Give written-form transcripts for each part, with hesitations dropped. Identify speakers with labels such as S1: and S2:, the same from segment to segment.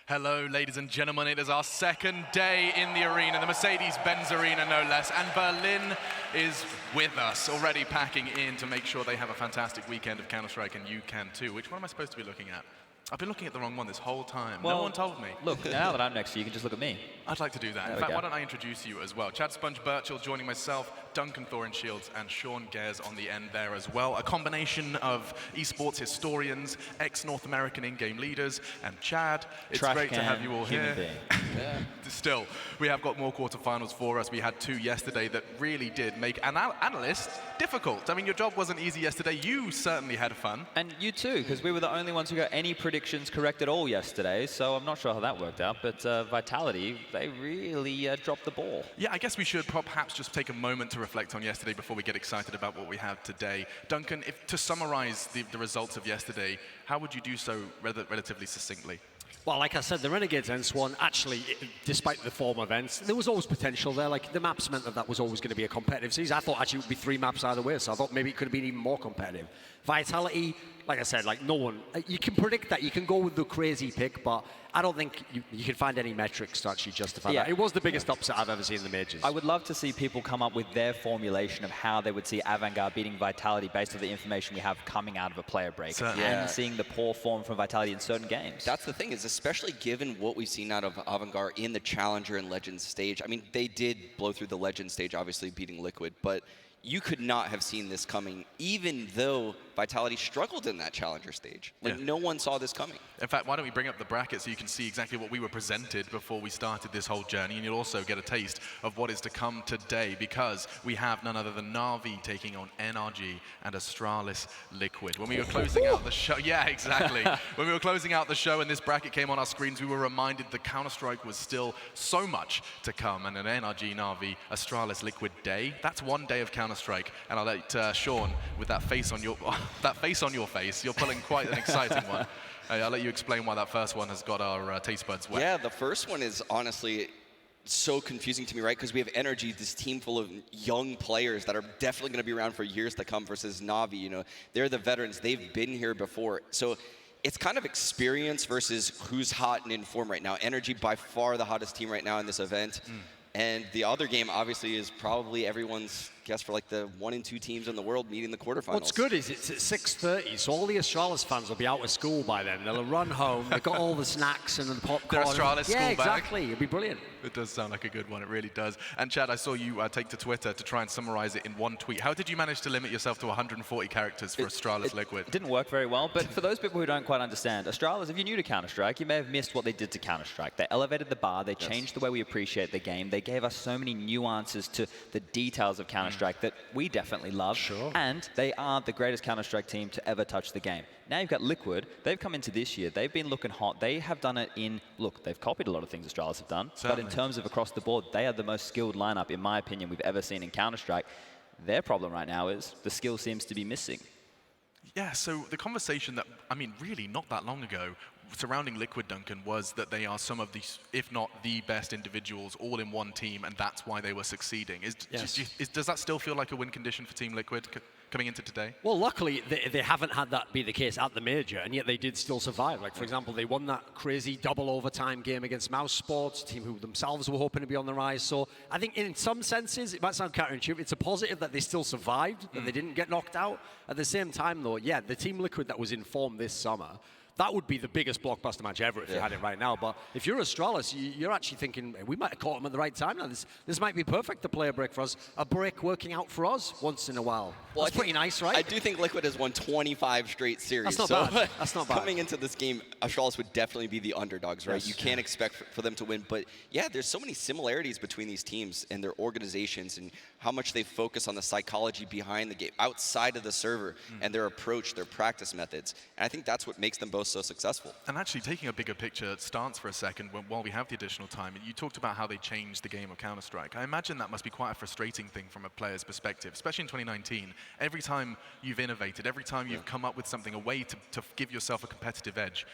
S1: Hello, ladies and gentlemen. It is our second day in the arena, the Mercedes-Benz Arena, no less. And Berlin is with us, already packing in to make sure they have a fantastic weekend of Counter-Strike, and you can too. Which one am I supposed to be looking at? I've been looking at the wrong one this whole time.
S2: Well,
S1: no one told me.
S2: Look, now that I'm next to you, you can just look at me.
S1: I'd like to do that. In fact, why don't I introduce you as well? Chad Sponge Birchall joining myself, Duncan Thorne-Shields, and Sean Gares on the end there as well. A combination of esports historians, ex-North American in-game leaders, and Chad. It's great to have you all here.
S2: Yeah.
S1: Still, we have got more quarterfinals for us. We had two yesterday that really did make analysts difficult. I mean, your job wasn't easy yesterday. You certainly had fun.
S2: And you too, because we were the only ones who got any predictions correct at all yesterday, so I'm not sure how that worked out, but Vitality, they really dropped the ball.
S1: Yeah, I guess we should perhaps just take a moment to reflect on yesterday before we get excited about what we have today. Duncan, to summarize the results of yesterday, how would you do so relatively succinctly?
S3: Well, like I said, the Renegades Ents one, actually, despite the former events, there was always potential there. Like, the maps meant that that was always going to be a competitive series. I thought actually it would be 3 maps either way, so I thought maybe it could have been even more competitive. Vitality, like I said, like no one, you can predict that. You can go with the crazy pick, but I don't think you can find any metrics to actually justify that. It was the biggest upset I've ever seen in the majors.
S2: I would love to see people come up with their formulation of how they would see Avangard beating Vitality based on the information we have coming out of a player break and seeing the poor form from Vitality in certain games.
S4: That's the thing, is especially given what we've seen out of Avangard in the Challenger and Legends stage. I mean, they did blow through the Legends stage, obviously beating Liquid, but you could not have seen this coming, even though Vitality struggled in that Challenger stage. Like, no one saw this coming.
S1: In fact, why don't we bring up the bracket so you can see exactly what we were presented before we started this whole journey, and you'll also get a taste of what is to come today, because we have none other than Na'Vi taking on NRG and Astralis Liquid. When we were closing out the show, when we were closing out the show and this bracket came on our screens, we were reminded that Counter-Strike was still so much to come, and an NRG, Na'Vi, Astralis Liquid day, that's one day of Counter-Strike. And I'll let Sean, with that face on your face, you're pulling quite an exciting one. I'll let you explain why that first one has got our taste buds wet.
S4: Yeah, the first one is honestly so confusing to me, right? Because we have NRG, this team full of young players that are definitely going to be around for years to come, versus Na'Vi. You know, they're the veterans. They've been here before. So it's kind of experience versus who's hot and in form right now. NRG by far the hottest team right now in this event. And the other game, obviously, is probably everyone's guess for like the 1 and 2 teams in the world meeting the quarterfinals.
S3: What's good is it's at 6:30, so all the Astralis fans will be out of school by then. They'll run home. They've got all the snacks and the popcorn.
S1: Their Astralis school bag.
S3: Exactly. It'll be brilliant.
S1: It does sound like a good one. It really does. And Chad, I saw you take to Twitter to try and summarize it in one tweet. How did you manage to limit yourself to 140 characters for Astralis Liquid?
S2: It didn't work very well, but for those people who don't quite understand, Astralis, if you're new to Counter-Strike, you may have missed what they did to Counter-Strike. They elevated the bar. They changed the way we appreciate the game. They gave us so many nuances to the details of Counter-Strike that we definitely love. And they are the greatest Counter-Strike team to ever touch the game. Now you've got Liquid. They've come into this year. They've been looking hot. They have done it in, look, they've copied a lot of things Astralis have done. Certainly. But in terms of across the board, they are the most skilled lineup, in my opinion, we've ever seen in Counter-Strike. Their problem right now is the skill seems to be missing.
S1: Yeah, so the conversation that, I mean, really not that long ago, surrounding Liquid, Duncan, was that they are some of the, if not the best individuals all in one team, and that's why they were succeeding. Does that still feel like a win condition for Team Liquid coming into today?
S3: Well, luckily, they haven't had that be the case at the major, and yet they did still survive. Like, for example, they won that crazy double overtime game against Mouse Sports, a team who themselves were hoping to be on the rise. So I think in some senses, it might sound counterintuitive, it's a positive that they still survived, that they didn't get knocked out. At the same time, though, yeah, the Team Liquid that was in form this summer, that would be the biggest blockbuster match ever if you had it right now. But if you're Astralis, you're actually thinking, we might have caught them at the right time now. This might be perfect, the player break for us. A break working out for us once in a while. Well, that's pretty nice, right?
S4: I do think Liquid has won 25 straight series.
S3: That's not bad. That's not bad.
S4: Coming into this game, Astralis would definitely be the underdogs, right? You can't expect for them to win. But yeah, there's so many similarities between these teams and their organizations and how much they focus on the psychology behind the game, outside of the server, and their approach, their practice methods. And I think that's what makes them both so successful.
S1: And actually, taking a bigger picture stance for a second, while we have the additional time, you talked about how they changed the game of Counter-Strike. I imagine that must be quite a frustrating thing from a player's perspective, especially in 2019. Every time you've innovated, every time you've come up with something, a way to give yourself a competitive edge,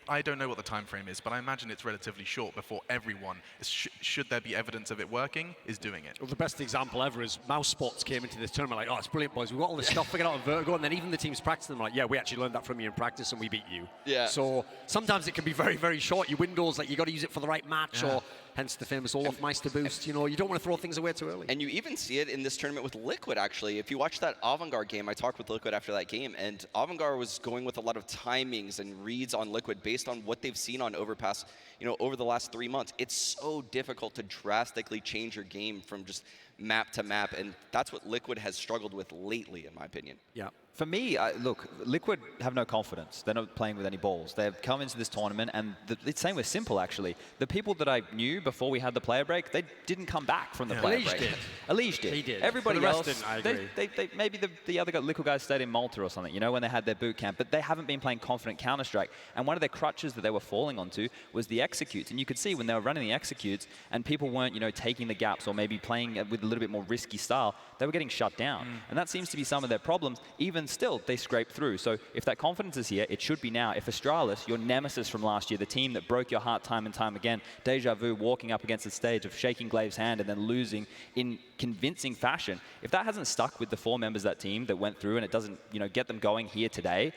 S1: I don't know what the time frame is, but I imagine it's relatively short before everyone, should there be evidence of it working, is doing it.
S3: Well, the best example ever is Mouse Sports came into this tournament like, oh, it's brilliant, boys. We've got all this stuff figured out on Vertigo, and then even the teams practicing them like, yeah, we actually learned that from you in practice, and we beat you.
S4: Yeah.
S3: So sometimes it can be very, very short. Your windows, like you got to use it for the right match, or hence the famous Olaf Meister boost. You know, you don't want to throw things away too early.
S4: And you even see it in this tournament with Liquid, actually. If you watch that Avantgarde game, I talked with Liquid after that game, and Avantgarde was going with a lot of timings and reads on Liquid based on what they've seen on Overpass, you know, over the last 3 months. It's so difficult to drastically change your game from just map to map, and that's what Liquid has struggled with lately, in my opinion.
S3: Yeah.
S2: For me, look, Liquid have no confidence. They're not playing with any balls. They've come into this tournament, and it's same with Simple, actually. The people that I knew before we had the player break, they didn't come back from the player break.
S3: Elige did.
S2: Elige did.
S3: He did.
S2: Everybody
S3: For the
S2: else,
S3: rest didn't, I agree.
S2: they maybe the other Liquid guys stayed in Malta or something, you know, when they had their boot camp, but they haven't been playing confident Counter-Strike. And one of their crutches that they were falling onto was the executes. And you could see when they were running the executes and people weren't, you know, taking the gaps or maybe playing with a little bit more risky style, they were getting shut down. And that seems to be some of their problems. Even still, they scrape through. So if that confidence is here, it should be now. If Astralis, your nemesis from last year, the team that broke your heart time and time again, deja vu, walking up against the stage of shaking Glave's hand and then losing in convincing fashion, if that hasn't stuck with the 4 members of that team that went through and it doesn't, you know, get them going here today,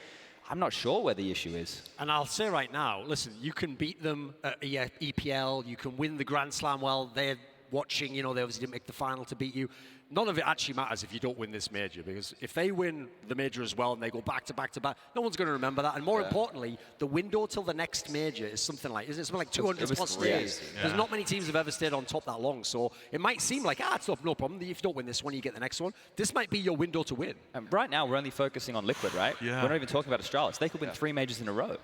S2: I'm not sure where the issue is.
S3: And I'll say right now, listen, you can beat them at EPL, you can win the Grand Slam while they're watching, you know, they obviously didn't make the final to beat you. None of it actually matters if you don't win this major, because if they win the major as well and they go back to back to back, no one's going to remember that. And more importantly, the window till the next major is something like, isn't it something like 200 plus days? There's not many teams have ever stayed on top that long. So it might seem like, it's no problem. If you don't win this one, you get the next one. This might be your window to win.
S2: And right now, we're only focusing on Liquid, right?
S1: Yeah.
S2: We're not even talking about Astralis. They could win 3 majors in a row.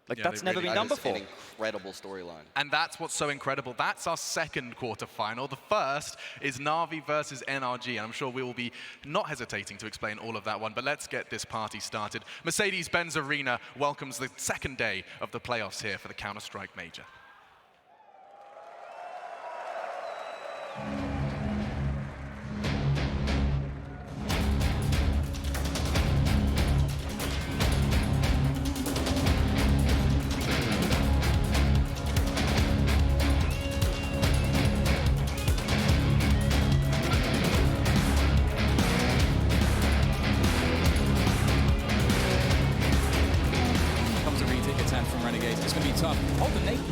S2: Like,
S1: Yeah,
S2: that's
S1: they
S2: never
S1: really
S2: been done
S4: That is
S2: before.
S4: an incredible storyline.
S1: And that's what's so incredible. That's our second quarterfinal. The first is Na'Vi versus NRG. And I'm sure we will be not hesitating to explain all of that one. But let's get this party started. Mercedes-Benz Arena welcomes the second day of the playoffs here for the Counter-Strike Major.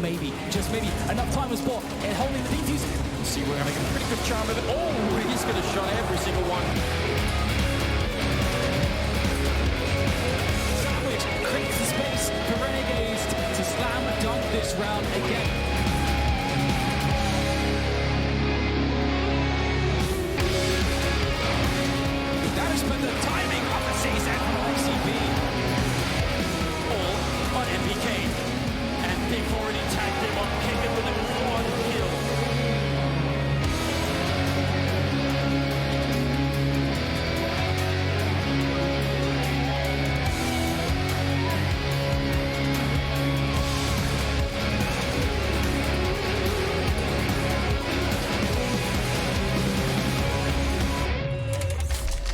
S5: Maybe, just maybe, enough time was bought and holding the defuse. See, we're having a pretty good charm of it. Oh, he's going to shot every single one. Sandwich creates the space for Renegades to slam dunk this round again. That has been the timing of the season for ICB. All on MPK. They've already tagged him on Kicking with a 1 kill.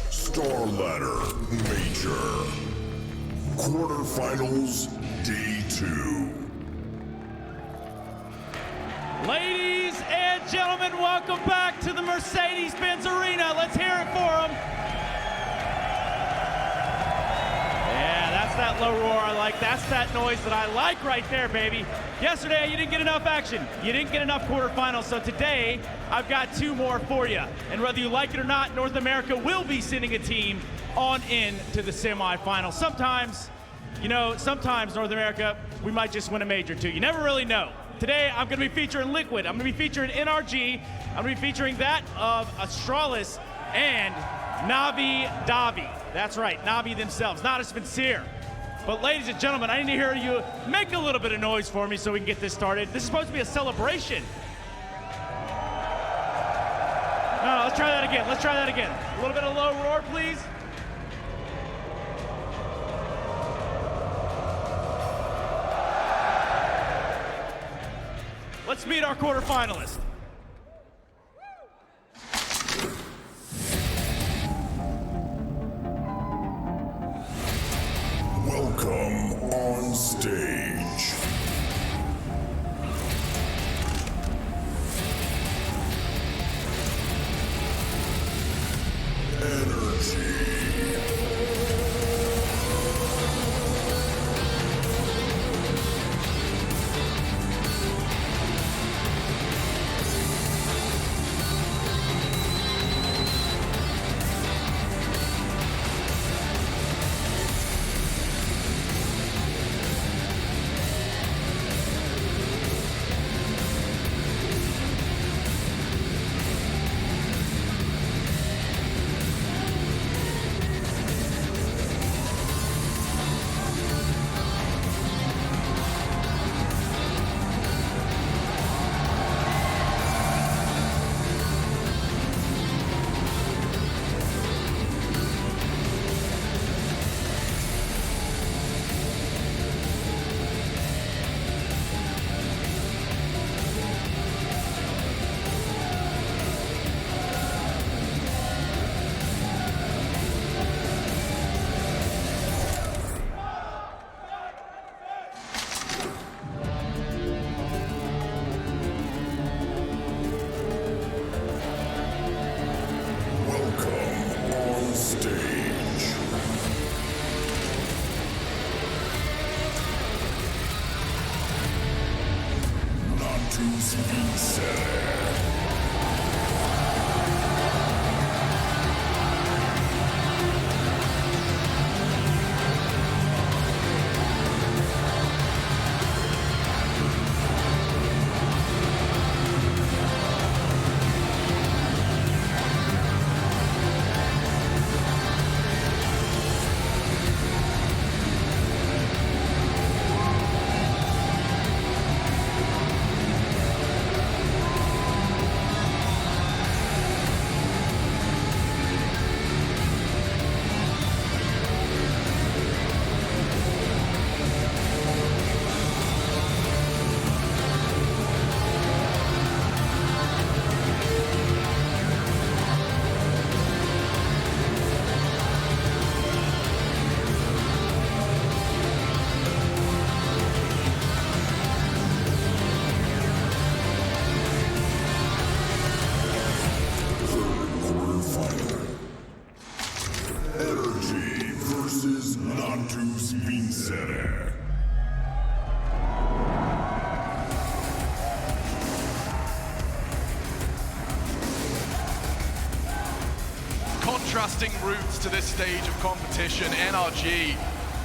S6: StarLadder Major. Quarterfinals, Day 2.
S7: Ladies and gentlemen, welcome back to the Mercedes-Benz Arena. Let's hear it for them. Yeah, that's that low roar I like. That's that noise that I like right there, baby. Yesterday, you didn't get enough action. You didn't get enough quarterfinals. So today, I've got 2 more for you. And whether you like it or not, North America will be sending a team on in to the semifinals. Sometimes, you know, sometimes North America, we might just win a major or 2. You never really know. Today, I'm going to be featuring Liquid. I'm going to be featuring NRG. I'm going to be featuring that of Astralis and Na'Vi Davi. That's right, Na'Vi themselves, Natus Vincere. But ladies and gentlemen, I need to hear you make a little bit of noise for me so we can get this started. This is supposed to be a celebration. No, let's try that again. Let's try that again. A little bit of low roar, please. Let's meet our quarterfinalists.
S6: Welcome on stage. NRG. stage. Natus Vincere. NRG versus Natus Vincere.
S1: Contrasting routes to this stage of competition. NRG,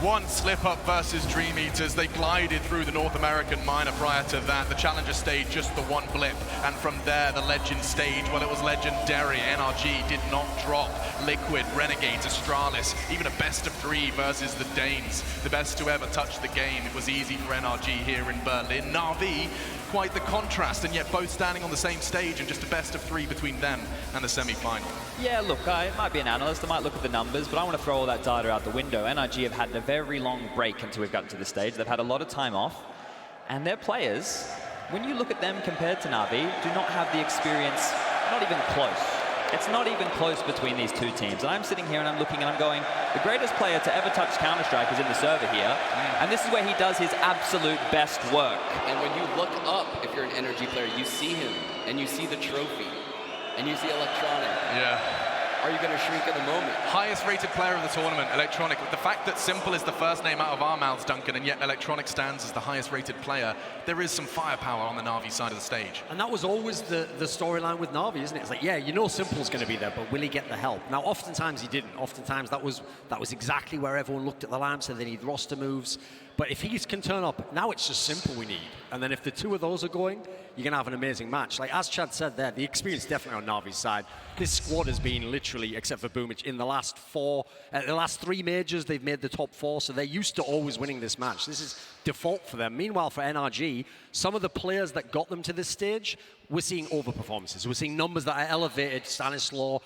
S1: one slip-up versus Dream Eaters. They glided through the North American minor prior to that. The Challenger stage, just the one blip. And from there, the Legend stage, well, it was legendary. NRG did not drop. Liquid, Renegades, Astralis, even a best of 3 versus the Danes. The best to ever touch the game. It was easy for NRG here in Berlin. Na'Vi, quite the contrast, and yet both standing on the same stage and just a best of 3 between them and the semi-final.
S2: Yeah, look, I might be an analyst, I might look at the numbers, but I want to throw all that data out the window. NRG have had a very long break until we've gotten to this stage. They've had a lot of time off, and their players, when you look at them compared to Na'Vi, do not have the experience, not even close. It's not even close between these two teams. And I'm sitting here and I'm looking and I'm going, the greatest player to ever touch Counter-Strike is in the server here. And this is where he does his absolute best work.
S4: And when you look up, if you're an NRG player, you see him, and you see the trophy, and you see Electronic.
S1: Yeah.
S4: Are you going to shrink in the moment?
S1: Highest rated player of the tournament, Electronic. The fact that Simple is the first name out of our mouths, Duncan, and yet Electronic stands as the highest rated player, there is some firepower on the Na'Vi side of the stage.
S3: And that was always the storyline with Na'Vi, isn't it? It's like, yeah, you know Simple's going to be there, but will he get the help? Now, oftentimes he didn't. Oftentimes that was exactly where everyone looked at the lamp, said they need roster moves. But if he can turn up, now it's just Simple we need. And then if the two of those are going, you're going to have an amazing match. Like, as Chad said there, the experience definitely on Na'Vi's side. This squad has been literally, except for Boomich, in the last 3 majors, they've made the top 4, so they're used to always winning this match. This is default for them. Meanwhile, for NRG, some of the players that got them to this stage, we're seeing overperformances. We're seeing numbers that are elevated, Stanislaw,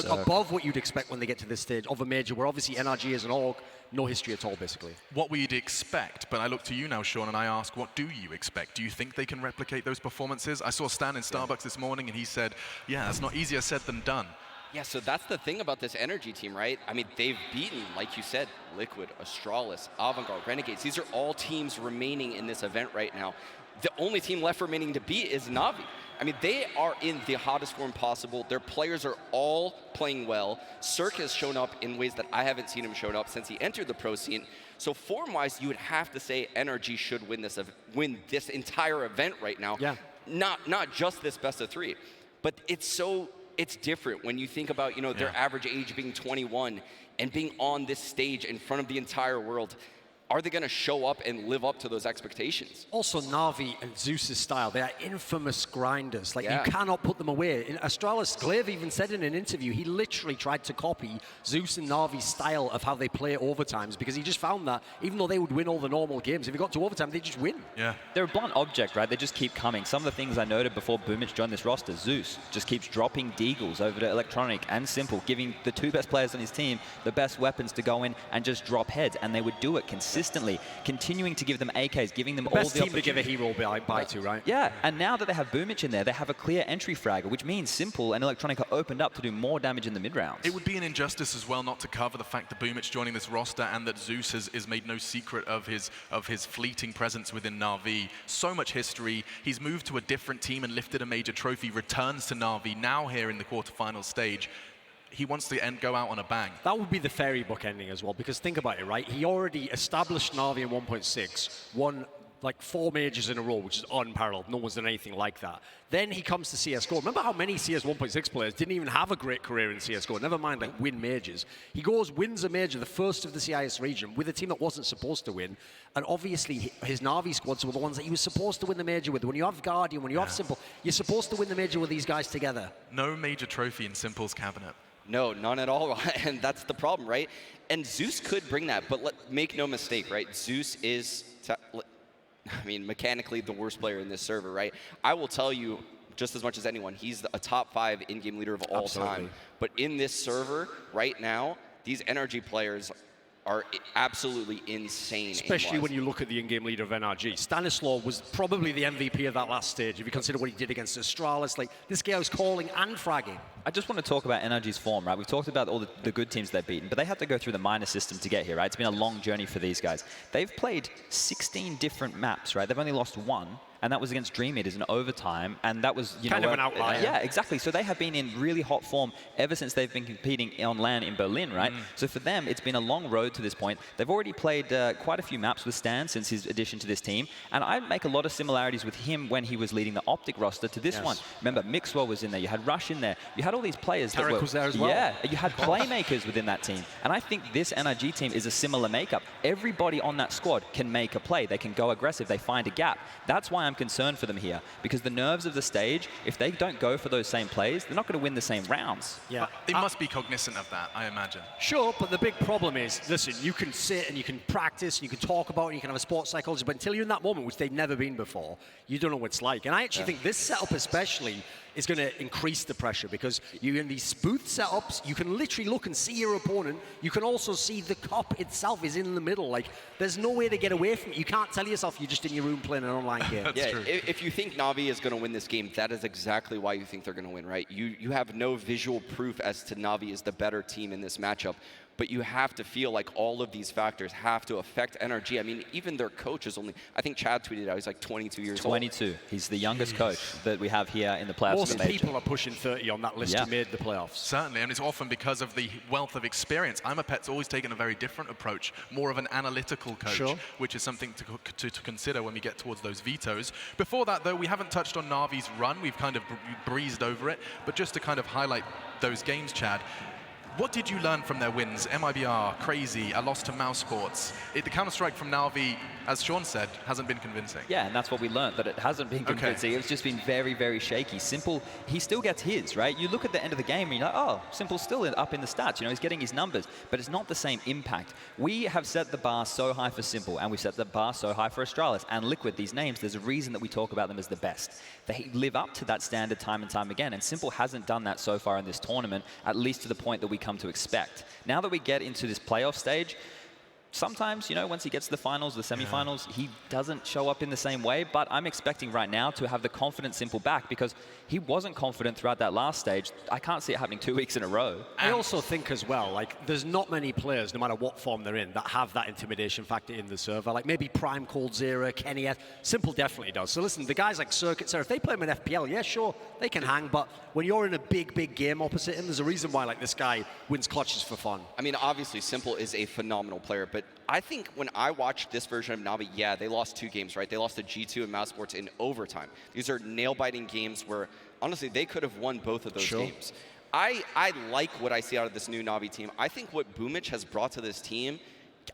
S3: above what you'd expect when they get to this stage of a major, where obviously NRG is an org, no history at all, basically.
S1: What we'd expect, but I look to you now, Sean, and I ask, what do you expect? Do you think they can replicate those performances? I saw Stan in Starbucks this morning, and he said, yeah, it's not easier said than done.
S4: Yeah, so that's the thing about this NRG team, right? I mean, they've beaten, like you said, Liquid, Astralis, Avantgarde, Renegades. These are all teams remaining in this event right now. The only team left remaining to beat is Na'Vi. I mean, they are in the hottest form possible. Their players are all playing well. Cirque has shown up in ways that I haven't seen him shown up since he entered the pro scene. So form-wise, you would have to say NRG should win this entire event right now.
S3: Yeah.
S4: Not just this best of 3, but it's different when you think about, you know, their average age being 21 and being on this stage in front of the entire world. Are they going to show up and live up to those expectations?
S3: Also, Na'Vi and Zeus's style, they are infamous grinders. Like, you cannot put them away. Astralis, Glaive even said in an interview, he literally tried to copy Zeus and Na'Vi's style of how they play overtimes, because he just found that even though they would win all the normal games, if it got to overtime, they just win.
S1: Yeah.
S2: They're a blunt object, right? They just keep coming. Some of the things I noted before Boomich joined this roster, Zeus just keeps dropping deagles over to Electronic and Simple, giving the 2 best players on his team the best weapons to go in and just drop heads, and they would do it consistently, continuing to give them AKs, giving them all the
S3: best team to give a hero by to, right?
S2: Yeah, and now that they have Boomich in there, they have a clear entry fragger, which means Simple and Electronic are opened up to do more damage in the mid-rounds.
S1: It would be an injustice as well not to cover the fact that Boomich joining this roster and that Zeus has made no secret of his fleeting presence within Na'Vi. So much history. He's moved to a different team and lifted a major trophy, returns to Na'Vi, now here in the quarterfinal stage. he wants to go out on a bang.
S3: That would be the fairy book ending as well, because think about it, right? He already established Na'Vi in 1.6, won like 4 majors in a row, which is unparalleled. No one's done anything like that. Then he comes to CSGO. Remember how many CS 1.6 players didn't even have a great career in CSGO, never mind like win majors. He goes, wins a major, the first of the CIS region, with a team that wasn't supposed to win. And obviously his Na'Vi squads were the ones that he was supposed to win the major with. When you have Guardian, when you have Simple, you're supposed to win the major with these guys together.
S1: No major trophy in Simple's cabinet.
S4: No, none at all, and that's the problem, right? And Zeus could bring that, but make no mistake, right? Zeus is, I mean, mechanically the worst player in this server, right? I will tell you, just as much as anyone, he's a top 5 in-game leader of all time. But in this server, right now, these NRG players are absolutely insane.
S3: Especially when you look at the in-game leader of NRG. Stanislaw was probably the MVP of that last stage, if you consider what he did against Astralis. Like, this guy was calling and fragging.
S2: I just want to talk about NRG's form, right? We've talked about all the good teams they've beaten, but they had to go through the minor system to get here, right? It's been a long journey for these guys. They've played 16 different maps, right? They've only lost 1. And that was against Dream Eaters in overtime, and that was
S3: kind of an outlier.
S2: Yeah, exactly. So they have been in really hot form ever since they've been competing on LAN in Berlin, right? So for them, it's been a long road to this point. They've already played quite a few maps with Stan since his addition to this team, and I make a lot of similarities with him when he was leading the Optic roster to this one. Remember, Mixwell was in there. You had Rush in there. You had all these players that were
S3: was there as well.
S2: Yeah, you had playmakers within that team, and I think this NRG team is a similar makeup. Everybody on that squad can make a play. They can go aggressive. They find a gap. That's why I'm concerned for them here. Because the nerves of the stage, if they don't go for those same plays, they're not going to win the same rounds.
S3: Yeah,
S1: But they must be cognizant of that, I imagine.
S3: Sure, but the big problem is, listen, you can sit and you can practice, and you can talk about it, and you can have a sports psychologist, but until you're in that moment, which they've never been before, you don't know what it's like. And I actually think this setup especially is going to increase the pressure, because you're in these booth setups, you can literally look and see your opponent. You can also see the cup itself is in the middle. Like, there's no way to get away from it. You can't tell yourself you're just in your room playing an online game.
S4: Yeah, if you think Na'Vi is going to win this game, that is exactly why you think they're going to win, right? You have no visual proof as to Na'Vi is the better team in this matchup, but you have to feel like all of these factors have to affect NRG. I mean, even their coach is only, I think Chad tweeted out, he's like 22 years old.
S2: 22. He's the youngest coach that we have here in the playoffs.
S3: Most people are pushing 30 on that list who made the playoffs.
S1: Certainly, and it's often because of the wealth of experience. Imapet's always taken a very different approach, more of an analytical coach, which is something to consider when we get towards those vetoes. Before that, though, we haven't touched on Na'Vi's run. We've kind of breezed over it, but just to kind of highlight those games, Chad, what did you learn from their wins? MIBR, Crazy, a loss to Mouse Sports. The Counter-Strike from Na'Vi, as Sean said, hasn't been convincing.
S2: Yeah, and that's what we learned, that it hasn't been convincing. It's just been very, very shaky. Simple, he still gets his, right? You look at the end of the game and you're like, oh, Simple's still up in the stats. You know, he's getting his numbers, but it's not the same impact. We have set the bar so high for Simple, and we set the bar so high for Astralis and Liquid. These names, there's a reason that we talk about them as the best. They live up to that standard time and time again, and Simple hasn't done that so far in this tournament, at least to the point that we come to expect. Now that we get into this playoff stage, sometimes, you know, once he gets to the finals, the semifinals, he doesn't show up in the same way, but I'm expecting right now to have the confident Simple back, because he wasn't confident throughout that last stage. I can't see it happening 2 weeks in a row.
S3: I also think as well, like, there's not many players, no matter what form they're in, that have that intimidation factor in the server. Like, maybe Prime, Cold Zero, Kenny, Simple definitely does. So listen, the guys like Circuit, if they play him in FPL, yeah, sure, they can hang, but when you're in a big, big game opposite him, there's a reason why, like, this guy wins clutches for fun.
S4: I mean, obviously, Simple is a phenomenal player, but I think when I watched this version of Na'Vi, yeah, they lost 2 games, right? They lost to G2 and Mouse Sports in overtime. These are nail-biting games where, honestly, they could have won both of those games. I like what I see out of this new Na'Vi team. I think what Boomich has brought to this team,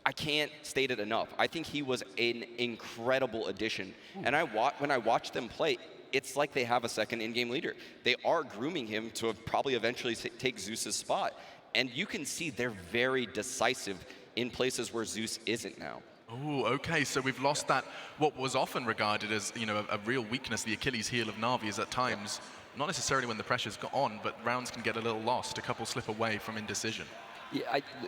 S4: I can't state it enough. I think he was an incredible addition. And when I watch them play, it's like they have a second in-game leader. They are grooming him to probably eventually take Zeus's spot. And you can see they're very decisive in places where Zeus isn't now.
S1: Oh, okay, so we've lost that, what was often regarded as, you know, a real weakness, the Achilles heel of Na'Vi is at times, not necessarily when the pressure's got on, but rounds can get a little lost, a couple slip away from indecision.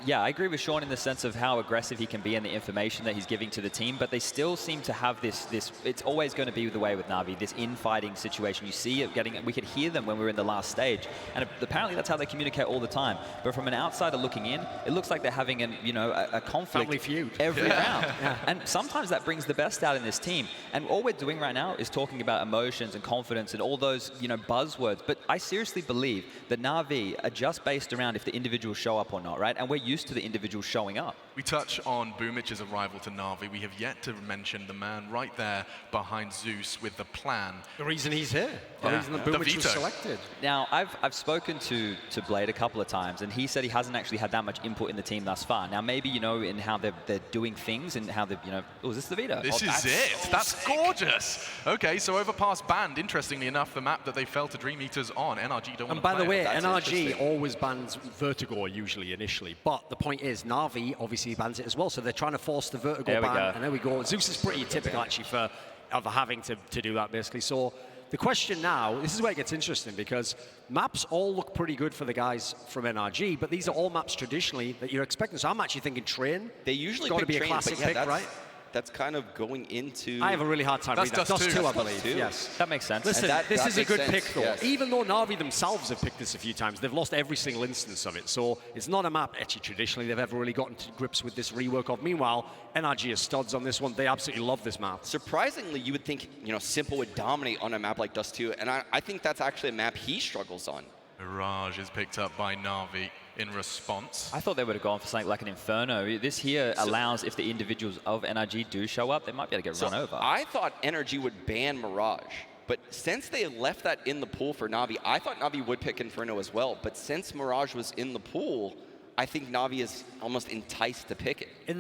S2: Yeah, I agree with Sean in the sense of how aggressive he can be and the information that he's giving to the team, but they still seem to have this it's always going to be the way with Na'Vi, this infighting situation. You see it getting, we could hear them when we were in the last stage, and apparently that's how they communicate all the time. But from an outsider looking in, it looks like they're having a conflict
S3: Family feud.
S2: every round. And sometimes that brings the best out in this team. And all we're doing right now is talking about emotions and confidence and all those, buzzwords. But I seriously believe that Na'Vi are just based around if the individuals show up or not, right? And we're used to the individuals showing up.
S1: We touch on Boomic's arrival to Na'Vi. We have yet to mention the man right there behind Zeus with the plan.
S3: The reason he's here. The reason that
S1: The
S3: Boomich was
S1: veto.
S3: selected.
S2: Now, I've spoken to Blade a couple of times, and he said he hasn't actually had that much input in the team thus far. Now, maybe, in how they're doing things and how they're, oh, is this the veto?
S1: This is it.
S2: so
S1: That's
S2: sick.
S1: gorgeous. Okay, so Overpass banned. Interestingly enough, the map that they fell to Dream Eaters on, NRG don't want
S3: And
S1: to
S3: by the
S1: play
S3: way,
S1: it.
S4: That's
S3: NRG
S4: interesting.
S3: always bans Vertigo usually initially, but the point is Na'Vi obviously bans it as well, so they're trying to force the Vertigo
S2: There we
S3: ban,
S2: go.
S3: and there we go. Zeus is pretty typical actually for having to do that basically. So the question now, this is where it gets interesting because maps all look pretty good for the guys from NRG, but these are all maps traditionally that you're expecting. So I'm actually thinking Train.
S4: They usually
S3: got to
S4: pick
S3: be a
S4: Train,
S3: classic
S4: but yeah,
S3: pick,
S4: that's,
S3: right?
S4: that's kind of going into...
S3: I have a really hard time
S1: That's
S3: reading that.
S1: Dust2.
S3: Dust2, I
S4: That's
S3: believe.
S4: Dust2.
S3: Yes.
S2: That makes sense.
S3: Listen,
S4: that
S3: this is a
S4: makes
S3: good
S4: sense,
S3: pick, though.
S4: yes.
S3: Even though Na'Vi themselves have picked this a few times, they've lost every single instance of it. So it's not a map, actually, traditionally, they've ever really gotten to grips with this rework of. Meanwhile, NRG are studs on this one. They absolutely love this map.
S4: Surprisingly, you would think, Simple would dominate on a map like Dust2, and I think that's actually a map he struggles on.
S1: Mirage is picked up by Na'Vi in response.
S2: I thought they would have gone for something like an Inferno. This here allows, if the individuals of NRG do show up, they might be able to get run over.
S4: I thought NRG would ban Mirage, but since they left that in the pool for Na'Vi, I thought Na'Vi would pick Inferno as well. But since Mirage was in the pool, I think Na'Vi is almost enticed to pick it.
S3: In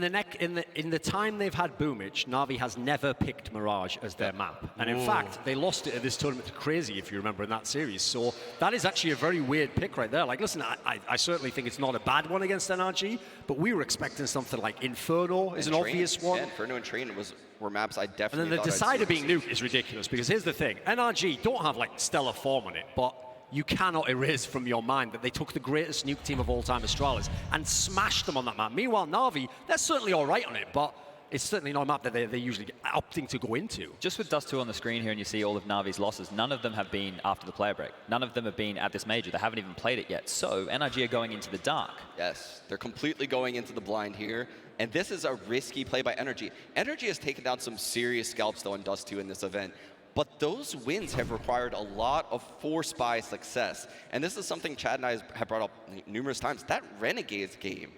S3: the time they've had Boomich, Na'Vi has never picked Mirage as their map. And in fact, they lost it at this tournament to Crazy, if you remember, in that series. So that is actually a very weird pick right there. Like, listen, I certainly think it's not a bad one against NRG, but we were expecting something like Inferno is an
S4: Train,
S3: obvious one.
S4: Yeah, Inferno and Train were maps I
S3: And
S4: definitely
S3: then the
S4: thought I'd
S3: decider
S4: see.
S3: being nuked is ridiculous because here's the thing. NRG don't have like stellar form on it, but you cannot erase from your mind that they took the greatest nuke team of all time, Astralis, and smashed them on that map. Meanwhile, Na'Vi, they're certainly all right on it, but it's certainly not a map that they're usually opting to go into.
S2: Just with Dust2 on the screen here and you see all of Na'Vi's losses, none of them have been after the player break. None of them have been at this major. They haven't even played it yet. So NRG are going into the dark.
S4: Yes, they're completely going into the blind here. And this is a risky play by NRG. NRG has taken down some serious scalps, though, in Dust2 in this event. But those wins have required a lot of force by success. And this is something Chad and I have brought up numerous times. That Renegades game,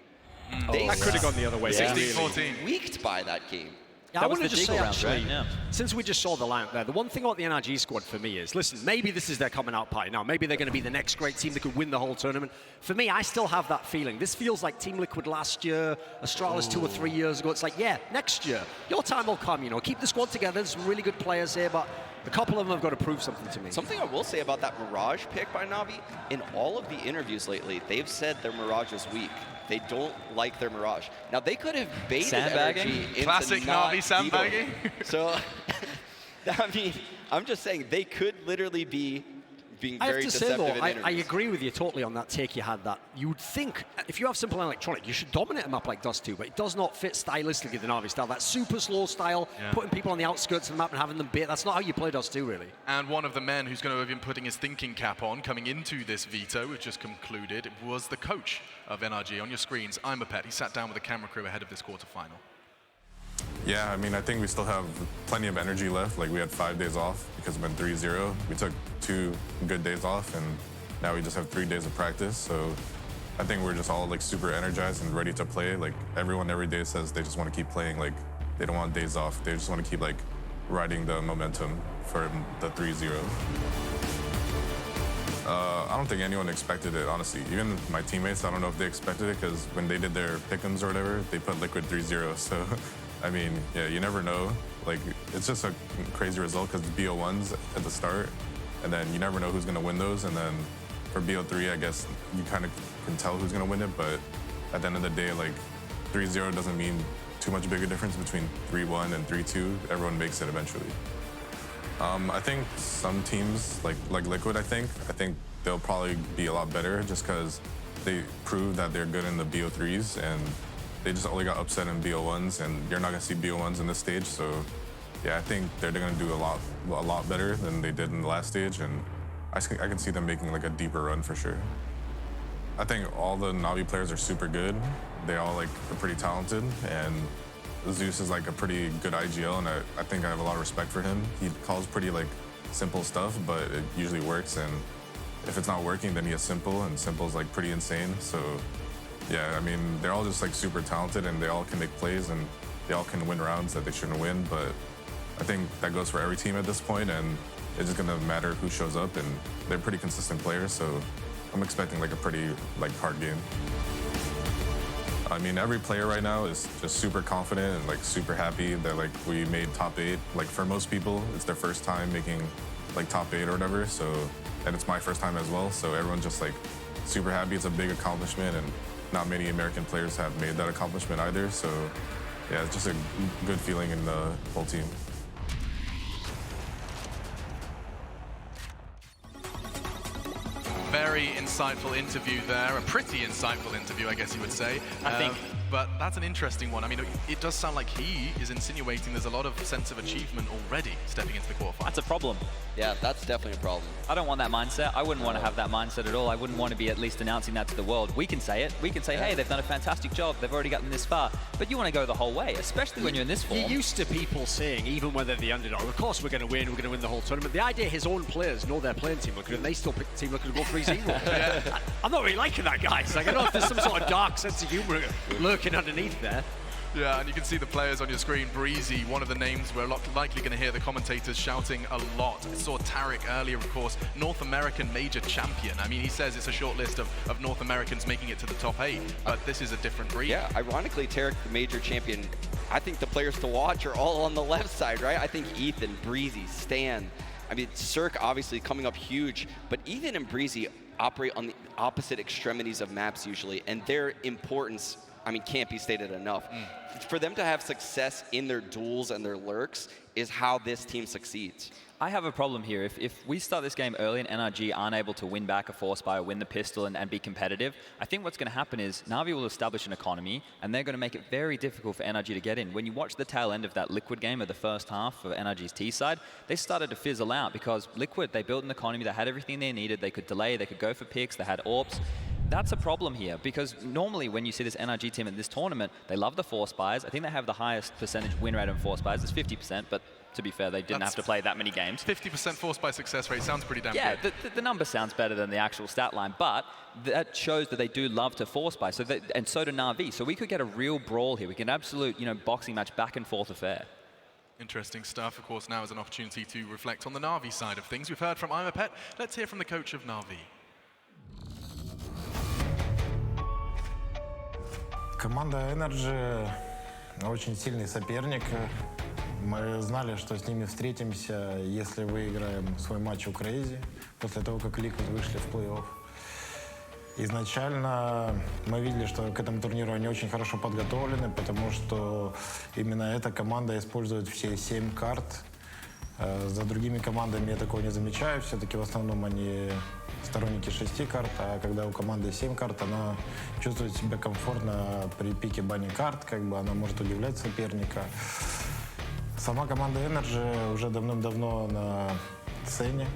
S3: That could have gone the other way.
S2: Yeah.
S1: 16-14.
S4: Weaked by that game.
S3: Yeah, I
S2: That was
S3: want to
S2: the
S3: just say,
S2: Deagle round,
S3: actually,
S2: right? Yeah.
S3: since we just saw the lineup there, the one thing about the NRG squad for me is, listen, maybe this is their coming out party now. Maybe they're going to be the next great team that could win the whole tournament. For me, I still have that feeling. This feels like Team Liquid last year, Astralis 2 or 3 years ago. It's like, yeah, next year, your time will come. Keep the squad together. There's some really good players here, but a couple of them have got to prove something to me.
S4: Something I will say about that Mirage pick by Na'Vi, in all of the interviews lately, they've said their Mirage is weak. They don't like their Mirage. Now, they could have baited
S2: Sandbagging?
S4: energy into
S1: Classic
S4: not
S1: Na'Vi sandbagging.
S4: veto. So, I mean, I'm just saying, they could literally be being
S3: I have
S4: very
S3: to say,
S4: deceptive
S3: though,
S4: in
S3: I
S4: interviews.
S3: agree with you totally on that take you had that. You would think, if you have Simple and Electronic, you should dominate a map like Dust2, but it does not fit stylistically the Na'Vi style. That super slow style, putting people on the outskirts of the map and having them bait, that's not how you play Dust2, really.
S1: And one of the men who's going to have been putting his thinking cap on coming into this veto, which just concluded, was the coach of NRG. On your screens, I'm a pet. He sat down with the camera crew ahead of this quarterfinal.
S8: Yeah, I mean, I think we still have plenty of energy left. Like, we had 5 days off because it went 3-0. We took 2 good days off, and now we just have 3 days of practice. So I think we're just all, like, super energized and ready to play. Like, everyone every day says they just want to keep playing. Like, they don't want days off. They just want to keep, like, riding the momentum for the 3-0. I don't think anyone expected it, honestly. Even my teammates, I don't know if they expected it, because when they did their pick'ems or whatever, they put Liquid 3-0. So, I mean, yeah, you never know. Like, it's just a crazy result because the BO1's at the start, and then you never know who's going to win those. And then for BO3, I guess you kind of can tell who's going to win it, but at the end of the day, like, 3-0 doesn't mean too much bigger difference between 3-1 and 3-2. Everyone makes it eventually. I think some teams, like Liquid, I think they'll probably be a lot better just because they proved that they're good in the BO3s, and they just only got upset in BO1s, and you're not going to see BO1s in this stage. So, yeah, I think they're going to do a lot better than they did in the last stage, and I can see them making like a deeper run for sure. I think all the Na'Vi players are super good. They all like are pretty talented, and Zeus is like a pretty good IGL, and I think I have a lot of respect for him. He calls pretty like simple stuff, but it usually works, and if it's not working, then he has Simple, and Simple's like pretty insane. So yeah, I mean, they're all just like super talented, and they all can make plays, and they all can win rounds that they shouldn't win, but I think that goes for every team at this point, and it's just gonna matter who shows up, and they're pretty consistent players, so I'm expecting like a pretty like hard game. I mean, every player right now is just super confident and like super happy that like we made top 8. Like for most people, it's their first time making like top 8 or whatever. So, and it's my first time as well. So everyone's just like super happy. It's a big accomplishment, and not many American players have made that accomplishment either. So yeah, it's just a good feeling in the whole team.
S1: Very insightful interview there, a pretty insightful interview, I guess you would say.
S2: I think.
S1: But that's an interesting one. I mean, it does sound like he is insinuating there's a lot of sense of achievement already stepping into the quarterfinals.
S2: That's a problem.
S4: Yeah, that's definitely a problem.
S2: I don't want that mindset. I wouldn't want to have that mindset at all. I wouldn't want to be at least announcing that to the world. We can say it. We can say, hey, they've done a fantastic job. They've already gotten this far. But you want to go the whole way, especially when you're in this form.
S3: You're used to people saying, even when they're the underdog, of course we're going to win the whole tournament. The idea his own players know their playing Team Liquid, and they still pick Team Liquid to go 3-0. I'm not really liking that, guys. Like, I don't know if there's some sort of dark sense of humor lurking underneath there.
S1: Yeah, and you can see the players on your screen. Breezy, one of the names we're likely going to hear the commentators shouting a lot. I saw Tarek earlier, of course, North American Major champion. I mean, he says it's a short list of North Americans making it to the top 8, but this is a different breed.
S4: Yeah, ironically, Tarek, the Major champion, I think the players to watch are all on the left side, right? I think Ethan, Breezy, Stan, I mean, Cirque obviously coming up huge, but Ethan and Breezy operate on the opposite extremities of maps usually, and their importance, I mean, can't be stated enough. For them to have success in their duels and their lurks is how this team succeeds.
S2: I have a problem here. If we start this game early and NRG aren't able to win back a Force Buy or win the pistol and be competitive, I think what's going to happen is Na'Vi will establish an economy, and they're going to make it very difficult for NRG to get in. When you watch the tail end of that Liquid game of the first half for NRG's T side, they started to fizzle out because Liquid, they built an economy, they had everything they needed, they could delay, they could go for picks, they had AWPs. That's a problem here, because normally when you see this NRG team at this tournament, they love the Force Buys. I think they have the highest percentage win rate on Force Buys. It's 50%, but to be fair, they didn't have to play that many games.
S1: 50% Force Buy success rate sounds pretty damn
S2: good. Yeah, the number sounds better than the actual stat line, but that shows that they do love to Force Buy, and so do Na'Vi. So we could get a real brawl here. We get an absolute, boxing match back and forth affair.
S1: Interesting stuff. Of course, now is an opportunity to reflect on the Na'Vi side of things. We've heard from I'm a Pet. Let's hear from the coach of Na'Vi.
S9: Команда NRG очень сильный соперник. Мы знали, что с ними встретимся, если выиграем свой матч у Crazy, после того, как Liquid вышли в плей-офф. Изначально мы видели, что к этому турниру они очень хорошо подготовлены, потому что именно эта команда использует все 7 карт. За другими командами я такого не замечаю. Все-таки в основном они сторонники 6 карт, а когда у команды 7 карт, она чувствует себя комфортно при пике бани карт, как бы она может удивлять соперника. Сама команда Energy уже давным-давно на сцене,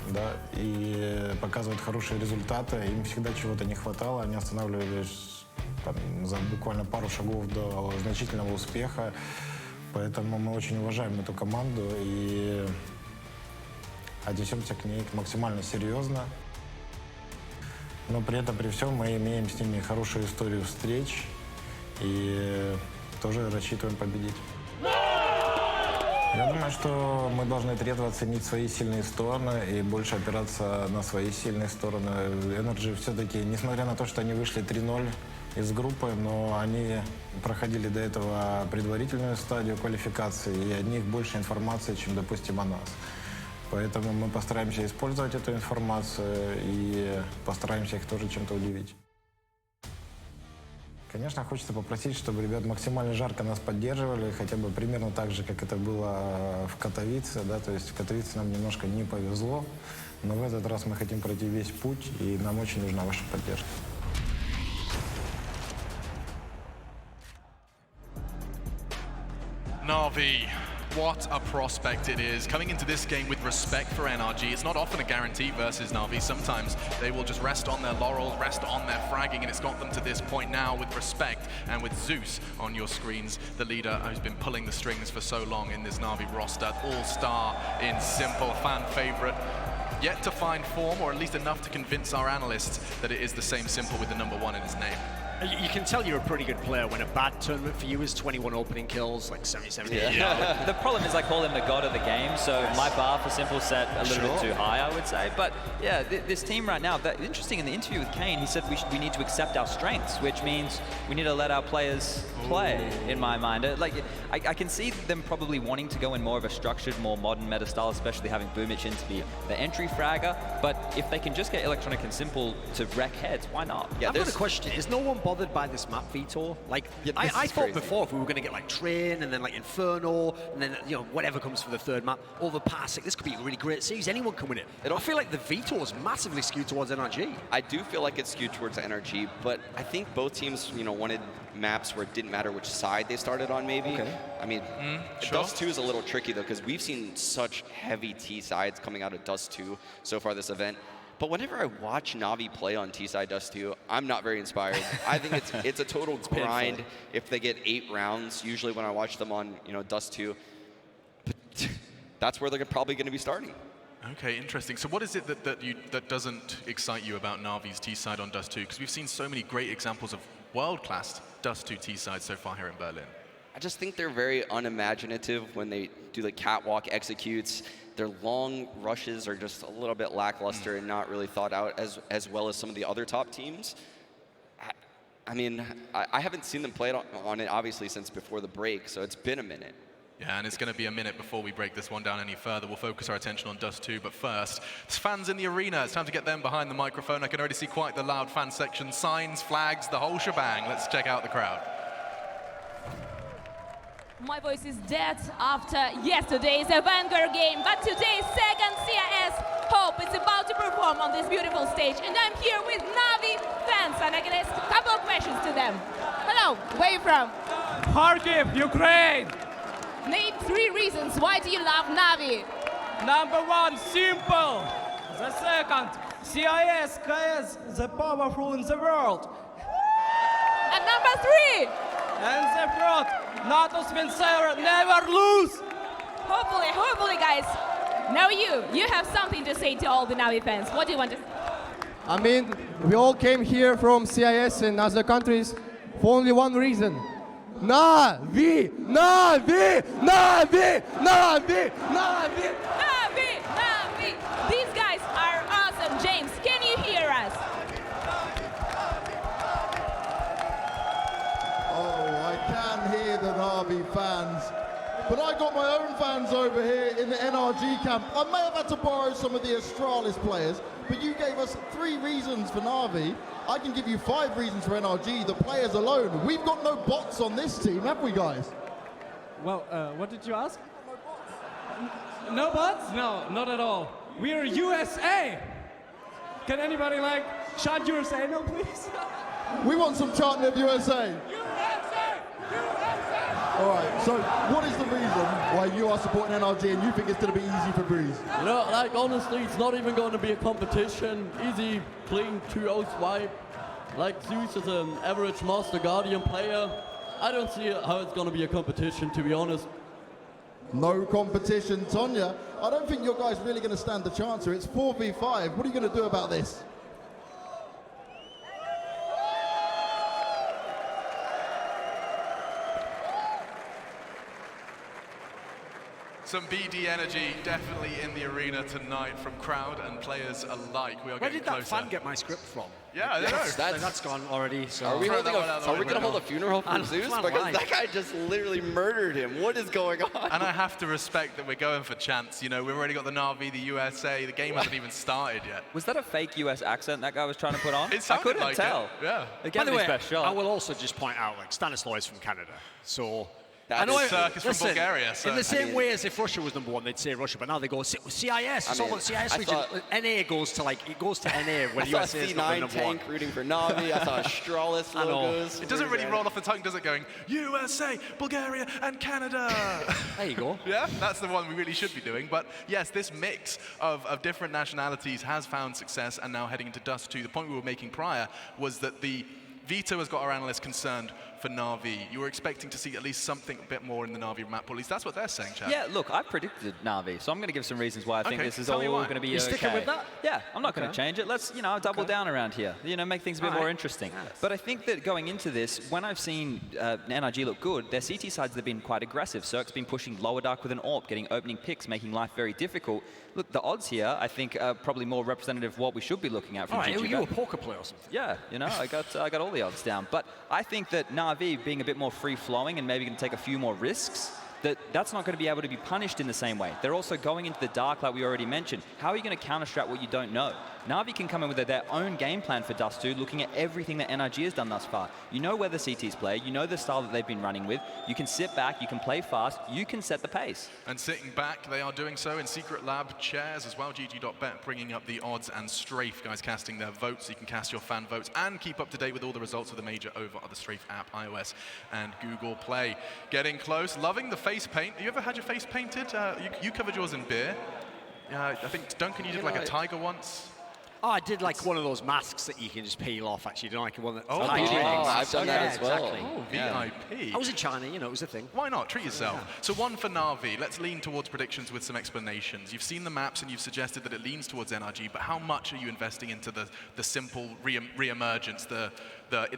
S9: да, и показывает хорошие результаты. Им всегда чего-то не хватало, они останавливались там, за буквально пару шагов до значительного успеха. Поэтому мы очень уважаем эту команду и отнесемся к ней максимально серьезно. Но при этом, при всем, мы имеем с ними хорошую историю встреч и тоже рассчитываем победить. Я думаю, что мы должны трезво оценить свои сильные стороны и больше опираться на свои сильные стороны. Energy все-таки, несмотря на то, что они вышли 3-0 из группы, но они проходили до этого предварительную стадию квалификации, и от них больше информации, чем, допустим, о нас. Поэтому мы постараемся использовать эту информацию и постараемся их тоже чем-то удивить. Конечно, хочется попросить, чтобы ребят максимально жарко нас поддерживали, хотя бы примерно так же, как это было в Катовице, да, то есть в Катовице нам немножко не повезло, но в этот раз мы хотим пройти весь путь, и нам очень нужна ваша поддержка.
S1: Na'Vi, what a prospect it is. Coming into this game with respect for NRG. It's not often a guarantee versus Na'Vi. Sometimes they will just rest on their laurels, rest on their fragging, and it's got them to this point now with respect. And with Zeus on your screens, the leader who's been pulling the strings for so long in this Na'Vi roster. All-star in Simple, fan favorite. Yet to find form, or at least enough to convince our analysts that it is the same Simple with the #1 in his name.
S3: You can tell you're a pretty good player when a bad tournament for you is 21 opening kills, like 77. Yeah.
S2: The problem is I call him the god of the game, so my bar for Simple set a little bit too high, I would say. But yeah, this team right now, interesting in the interview with Kane, he said we need to accept our strengths, which means we need to let our players play, in my mind. Like, I can see them probably wanting to go in more of a structured, more modern meta style, especially having Boomich to be the entry fragger. But if they can just get Electronic and Simple to wreck heads, why not?
S3: Yeah, I've got a question. Is no one bothered by this map, Vitor? Like, I thought before if we were going to get like Train and then like Inferno and then, you know, whatever comes for the third map, overpassing, this could be a really great series. Anyone can win it. I feel like the Vitor is massively skewed towards NRG.
S4: I do feel like it's skewed towards NRG, but I think both teams, you know, wanted maps where it didn't matter which side they started on, maybe.
S3: Okay.
S4: I mean, Dust2 is a little tricky though, because we've seen such heavy T sides coming out of Dust2 so far this event. But whenever I watch Na'Vi play on T-side Dust2, I'm not very inspired. I think it's a total grind if they get 8 rounds, usually when I watch them on, you know, Dust2. But that's where they're probably going to be starting.
S1: Okay, interesting. So what is it that doesn't excite you about Na'Vi's T-side on Dust2? Because we've seen so many great examples of world-class Dust2 T-sides so far here in Berlin.
S4: I just think they're very unimaginative when they do the catwalk executes. Their long rushes are just a little bit lackluster and not really thought out as well as some of the other top teams. I mean, I haven't seen them play on it, obviously, since before the break, so it's been a minute.
S1: Yeah, and it's going to be a minute before we break this one down any further. We'll focus our attention on Dust2, but first, there's fans in the arena. It's time to get them behind the microphone. I can already see quite the loud fan section. Signs, flags, the whole shebang. Let's check out the crowd.
S10: My voice is dead after yesterday's Avenger game, but today's second CIS Hope is about to perform on this beautiful stage, and I'm here with Na'Vi fans, and I can ask a couple of questions to them. Hello, where are you from?
S7: Kharkiv, Ukraine.
S10: Name 3 reasons why do you love Na'Vi.
S7: #1, Simple. The second, CIS, KS, the powerful in the world.
S10: And number 3.
S7: And the third, Natus Vincere, never lose.
S10: Hopefully, guys. Now you have something to say to all the Na'Vi fans. What do you want to say?
S11: I mean, we all came here from CIS and other countries for only one reason. Na'Vi! Na'Vi! Na'Vi! Na'Vi! Na'Vi!
S10: Na'Vi! Na'Vi! These guys are awesome. James, can you hear us?
S12: I can hear the Na'Vi fans, but I got my own fans over here in the NRG camp. I may have had to borrow some of the Astralis players, but you gave us 3 reasons for Na'Vi. I can give you 5 reasons for NRG, the players alone. We've got no bots on this team, have we, guys?
S7: Well, what did you ask? No bots? No, not at all. We are USA. Can anybody like chant USA? No, please.
S12: We want some chanting of USA. All right, so what is the reason why you are supporting NRG and you think it's going to be easy for Breeze?
S13: You know, like, honestly, it's not even going to be a competition. Easy, clean 2-0 swipe. Like, Zeus is an average Master Guardian player. I don't see how it's going to be a competition, to be honest.
S12: No competition, Tonya. I don't think your guys really going to stand the chance here. It's 4v5. What are you going to do about this?
S1: Some BD energy definitely in the arena tonight from crowd and players alike. We are
S3: Where
S1: getting
S3: did that
S1: closer.
S3: fan get my script from?
S1: Yeah, I don't know.
S3: That's gone already. So.
S4: Are we going to hold a funeral for Zeus? Because that guy just literally murdered him. What is going on?
S1: And I have to respect that we're going for chance. You know, we've already got the Na'Vi, the USA. The game hasn't even started yet.
S2: Was that a fake US accent that guy was trying to put on?
S1: It sounded
S2: I couldn't
S1: like
S2: tell.
S1: It. Yeah.
S2: Again,
S3: By the way,
S2: best shot.
S3: I will also just point out, like, Stanislaw is from Canada, so I know
S1: circus from Bulgaria. So
S3: in the same way as if Russia was #1, they'd say Russia, but now they go CIS. It's all about CIS region. NA goes to NA when USA is
S4: I saw C9 tank rooting for Na'Vi. I saw Astralis logos.
S1: It doesn't really roll off the tongue, does it? Going USA, Bulgaria, and Canada.
S3: There you go.
S1: Yeah, that's the one we really should be doing. But yes, this mix of different nationalities has found success, and now heading into Dust2. The point we were making prior was that the Vito has got our analysts concerned for Na'Vi. You were expecting to see at least something a bit more in the Na'Vi map, or at least that's what they're saying, Chad.
S2: Yeah, look, I predicted Na'Vi, so I'm going to give some reasons why I think this is all going to be okay.
S3: You sticking with that?
S2: Yeah, I'm not going to change it. Let's, double down around here. Make things a bit more interesting.
S3: Yes.
S2: But I think that going into this, when I've seen NRG look good, their CT sides have been quite aggressive. Cirque's been pushing lower dark with an AWP, getting opening picks, making life very difficult. Look, the odds here, I think, are probably more representative of what we should be looking at from GG.
S3: You a poker player or something?
S2: Yeah, I got all the odds down. But I think that Na'Vi being a bit more free-flowing and maybe going to take a few more risks, that's not going to be able to be punished in the same way. They're also going into the dark, like we already mentioned. How are you going to counter-strat what you don't know? Na'Vi can come in with their own game plan for Dust2, looking at everything that NRG has done thus far. You know where the CTs play, you know the style that they've been running with, you can sit back, you can play fast, you can set the pace.
S1: And sitting back, they are doing so in Secret Lab chairs as well. GG.bet bringing up the odds, and Strafe guys casting their votes. You can cast your fan votes and keep up to date with all the results of the major over on the Strafe app, iOS and Google Play. Getting close, loving the face paint. You ever had your face painted? You covered yours in beer. I think, Duncan, you did like a tiger once.
S3: Oh, I did like one of those masks that you can just peel off, actually. You know, like one that...
S4: I've done that as well.
S3: Exactly.
S1: Oh, VIP.
S3: I was in China, it was a thing.
S1: Why not? Treat yourself. Yeah. So one for Na'Vi. Let's lean towards predictions with some explanations. You've seen the maps and you've suggested that it leans towards NRG, but how much are you investing into the simple re-emergence, the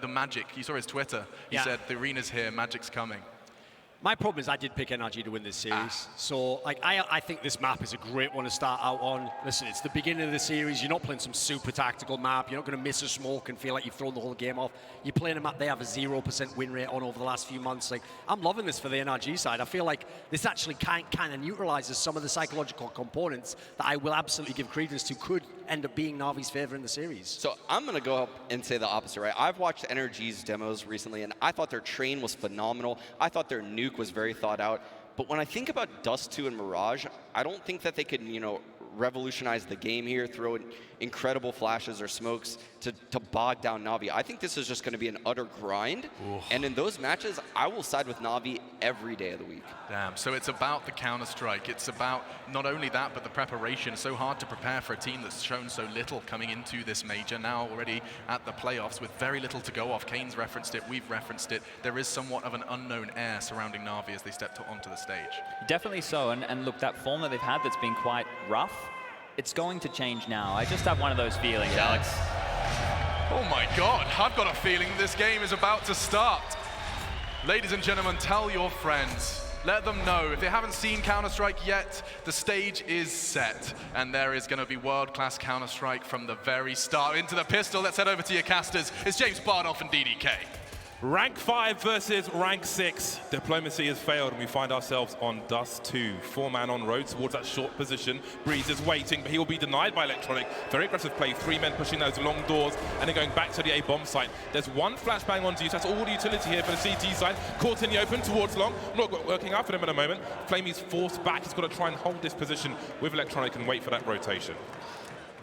S1: magic? You saw his Twitter. He said, the arena's here, magic's coming.
S3: My problem is I did pick NRG to win this series. So I think this map is a great one to start out on. Listen, it's the beginning of the series. You're not playing some super tactical map. You're not going to miss a smoke and feel like you've thrown the whole game off. You're playing a map they have a 0% win rate on over the last few months. I'm loving this for the NRG side. I feel like this actually kind of neutralizes some of the psychological components that I will absolutely give credence to could end up being Na'Vi's favor in the series.
S4: So I'm going to go up and say the opposite, right? I've watched NRG's demos recently, and I thought their train was phenomenal. I thought their nuke was very thought out. But when I think about Dust2 and Mirage, I don't think that they could, revolutionize the game here, throw in incredible flashes or smokes to bog down Na'Vi. I think this is just going to be an utter grind. Ooh. And in those matches, I will side with Na'Vi every day of the week.
S1: Damn, so it's about the counter-strike. It's about not only that, but the preparation. It's so hard to prepare for a team that's shown so little coming into this major, now already at the playoffs with very little to go off. Kane's referenced it, we've referenced it. There is somewhat of an unknown air surrounding Na'Vi as they step onto the stage.
S2: Definitely so, and look, that form that they've had that's been quite rough, it's going to change now. I just have one of those feelings, Alex.
S1: Oh my God, I've got a feeling this game is about to start. Ladies and gentlemen, tell your friends. Let them know. If they haven't seen Counter-Strike yet, the stage is set. And there is going to be world-class Counter-Strike from the very start. Into the pistol, let's head over to your casters. It's James Bardoff and DDK.
S14: Rank 5 versus Rank 6. Diplomacy has failed, and we find ourselves on Dust2. 4-man on road towards that short position. Breeze is waiting, but he will be denied by Electronic. Very aggressive play. 3 men pushing those long doors, and then going back to the A bomb site. There's one flashbang on use. That's all the utility here for the CT side. Caught in the open towards long. Not working out for them at the moment. Flamey's forced back. He's got to try and hold this position with Electronic and wait for that rotation.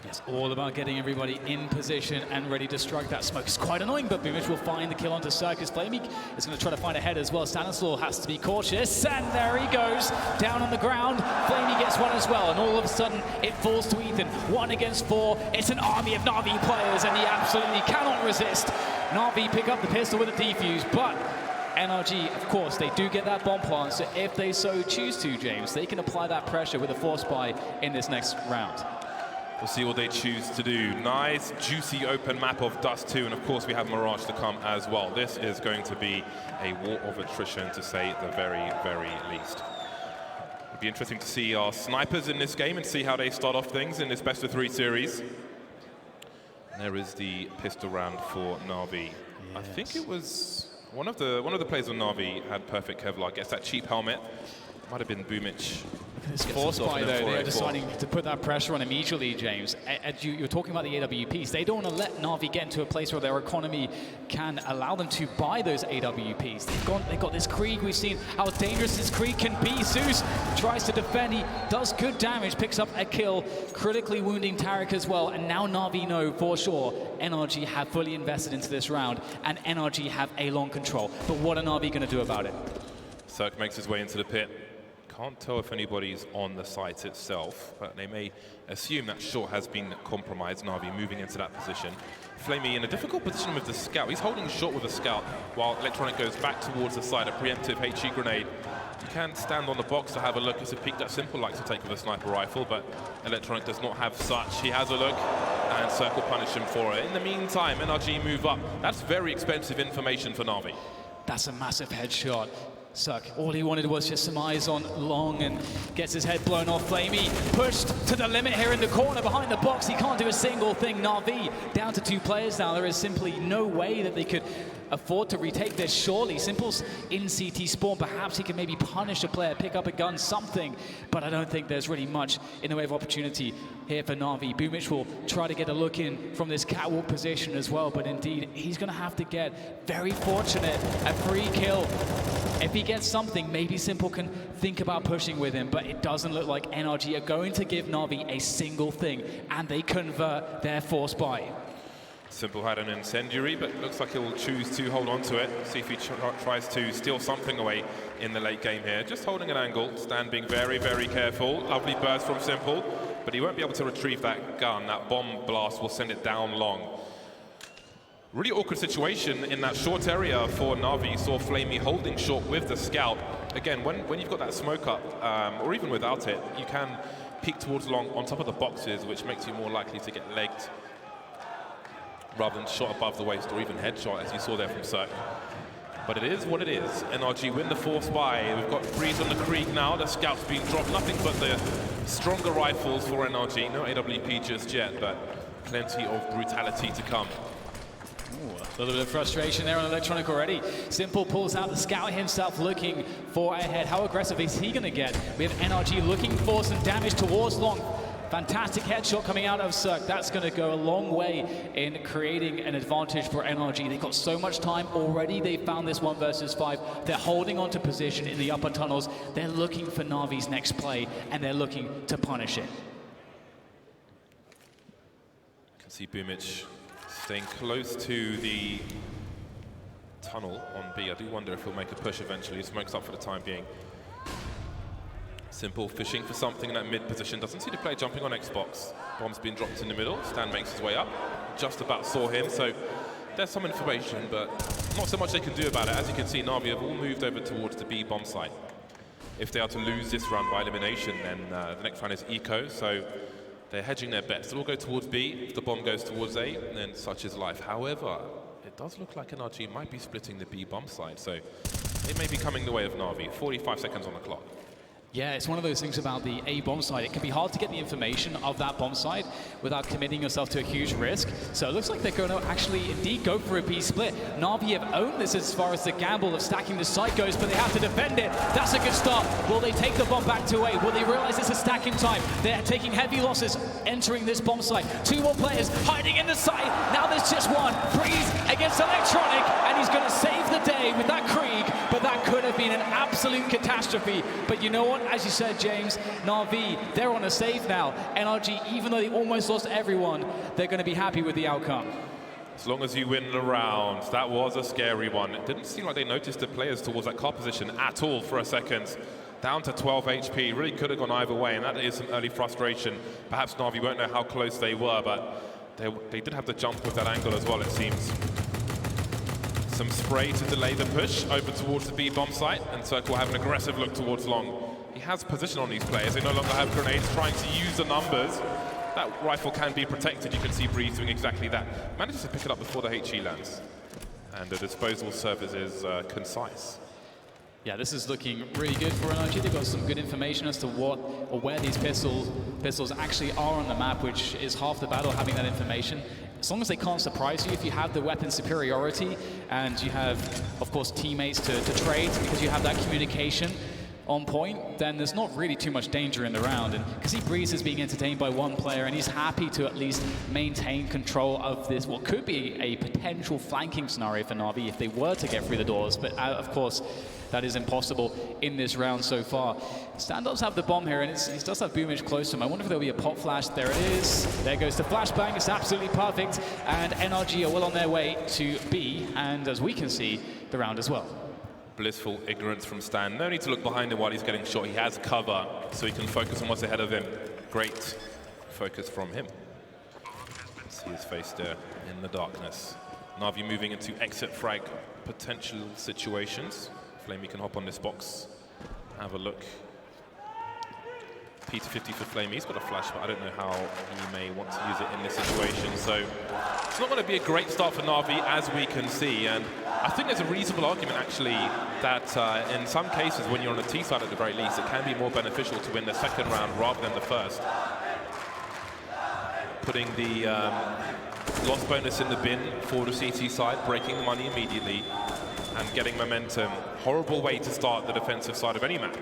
S5: It's all about getting everybody in position and ready to strike that smoke. It's quite annoying, but Bimich will find the kill onto Circus. Flamey is going to try to find a head as well. Stanislaw has to be cautious, and there he goes, down on the ground. Flamey gets one as well, and all of a sudden it falls to Ethan. 1 against 4. It's an army of Na'Vi players, and he absolutely cannot resist. Na'Vi pick up the pistol with a defuse, but NRG, of course, they do get that bomb plant, so if they so choose to, James, they can apply that pressure with a force buy in this next round.
S14: We'll see what they choose to do. Nice, juicy open map of Dust2, and of course we have Mirage to come as well. This is going to be a war of attrition, to say the very, very least. It'll be interesting to see our snipers in this game and see how they start off things in this best-of-3 series. And there is the pistol round for Na'Vi. Yes. I think it was one of the players on Na'Vi had perfect Kevlar. Gets that cheap helmet. Might have been Boomic.
S5: It's forced by, though. They're deciding to put that pressure on immediately, James. You're talking about the AWPs. They don't want to let Na'Vi get into a place where their economy can allow them to buy those AWPs. They've got this Krieg. We've seen how dangerous this Krieg can be. Zeus tries to defend. He does good damage, picks up a kill, critically wounding Tariq as well. And now Na'Vi know for sure NRG have fully invested into this round, and NRG have a long control. But what are Na'Vi going to do about it?
S14: Cirque makes his way into the pit. Can't tell if anybody's on the site itself, but they may assume that short has been compromised. Na'Vi moving into that position. Flamey in a difficult position with the scout. He's holding short with the scout while Electronic goes back towards the side. A preemptive HE grenade. You can stand on the box to have a look. It's a peek that Simple likes to take with a sniper rifle, but Electronic does not have such. He has a look, and Cirque will punish him for it. In the meantime, NRG move up. That's very expensive information for Na'Vi.
S5: That's a massive headshot. Cirque, all he wanted was just some eyes on Long, and gets his head blown off. Flamey pushed to the limit here in the corner behind the box. He can't do a single thing. Na'Vi down to 2 players now. There is simply no way that they could afford to retake this. Surely Simple's in CT spawn. Perhaps he can maybe punish a player, pick up a gun, something. But I don't think there's really much in the way of opportunity here for Na'Vi. Boomic will try to get a look in from this catwalk position as well. But indeed, he's going to have to get very fortunate. A free kill. If he gets something, maybe Simple can think about pushing with him, but it doesn't look like NRG are going to give Na'Vi a single thing, and they convert their force buy.
S14: Simple had an incendiary, but looks like he'll choose to hold on to it. See if he tries to steal something away in the late game here. Just holding an angle, Stan being very, very careful. Lovely burst from Simple, but he won't be able to retrieve that gun. That bomb blast will send it down long. Really awkward situation in that short area for Na'Vi. Saw Flamey holding short with the scout. Again, when you've got that smoke up, or even without it, you can peek towards long on top of the boxes, which makes you more likely to get legged rather than shot above the waist or even headshot, as you saw there from Cirque. But it is what it is. NRG win the force buy. We've got Breeze on the Krieg now. The scout's being dropped. Nothing but the stronger rifles for NRG. No AWP just yet, but plenty of brutality to come.
S5: A little bit of frustration there on Electronic already. Simple pulls out the scout himself, looking for a head. How aggressive is he going to get? We have NRG looking for some damage towards Long. Fantastic headshot coming out of Cirque. That's going to go a long way in creating an advantage for NRG. They've got so much time already. They found this 1 versus 5. They're holding on to position in the upper tunnels. They're looking for Na'Vi's next play, and they're looking to punish it.
S14: You can see Boomic staying close to the tunnel on B. I do wonder if he'll make a push eventually. He smokes up for the time being. Simple fishing for something in that mid position. Doesn't see the player jumping on Xbox. Bomb's been dropped in the middle. Stan makes his way up. Just about saw him, so there's some information, but not so much they can do about it. As you can see, Na'Vi have all moved over towards the B bomb site. If they are to lose this round by elimination, then the next round is Eco, so they're hedging their bets. They'll all go towards B. If the bomb goes towards A, then such is life. However, it does look like NRG might be splitting the B bomb side, so it may be coming the way of Na'Vi. 45 seconds on the clock.
S5: Yeah, it's one of those things about the A bomb site. It can be hard to get the information of that bomb site without committing yourself to a huge risk. So it looks like they're going to actually indeed go for a B split. Na'Vi have owned this as far as the gamble of stacking the site goes, but they have to defend it. That's a good start. Will they take the bomb back to A? Will they realize it's a stacking time? They're taking heavy losses entering this bomb site. 2 more players hiding in the site. Now there's just one. Breeze against Electronic, and he's going to save the day with that Krieg, but that could have been an absolute catastrophe. But you know what? As you said, James, Na'Vi, they're on a save now. NRG, even though they almost lost everyone, they're going to be happy with the outcome.
S14: As long as you win the round, that was a scary one. It didn't seem like they noticed the players towards that car position at all for a second. Down to 12 HP, really could have gone either way, and that is some early frustration. Perhaps Na'Vi won't know how close they were, but they did have to jump with that angle as well, it seems. Some spray to delay the push over towards the B bomb site, and Cirque will have an aggressive look towards Long. He has position on these players. They no longer have grenades, trying to use the numbers. That rifle can be protected. You can see Breeze doing exactly that. Manages to pick it up before the HE lands. And the disposal service is concise.
S5: Yeah, this is looking really good for NRG. They've got some good information as to what or where these pistols actually are on the map, which is half the battle, having that information. As long as they can't surprise you, if you have the weapon superiority and you have, of course, teammates to trade because you have that communication, on point, then there's not really too much danger in the round. And because Breeze is being entertained by one player, and he's happy to at least maintain control of this, what could be a potential flanking scenario for Na'Vi if they were to get through the doors. But of course, that is impossible in this round so far. Stan does have the bomb here, and he does have Boomich close to him. I wonder if there'll be a pop flash. There it is. There goes the flashbang. It's absolutely perfect. And NRG are well on their way to B, and as we can see, the round as well.
S14: Blissful ignorance from Stan. No need to look behind him while he's getting shot. He has cover, so he can focus on what's ahead of him. Great focus from him. See his face there in the darkness. Na'Vi moving into exit frag potential situations. Flamey can hop on this box, have a look. P250 for Flamey. He's got a flash, but I don't know how he may want to use it in this situation. So it's not going to be a great start for Na'Vi, as we can see. And I think there's a reasonable argument, actually, that in some cases, when you're on the T side at the very least, it can be more beneficial to win the second round rather than the first. Putting the loss bonus in the bin for the CT side, breaking the money immediately, and getting momentum. Horrible way to start the defensive side of any map.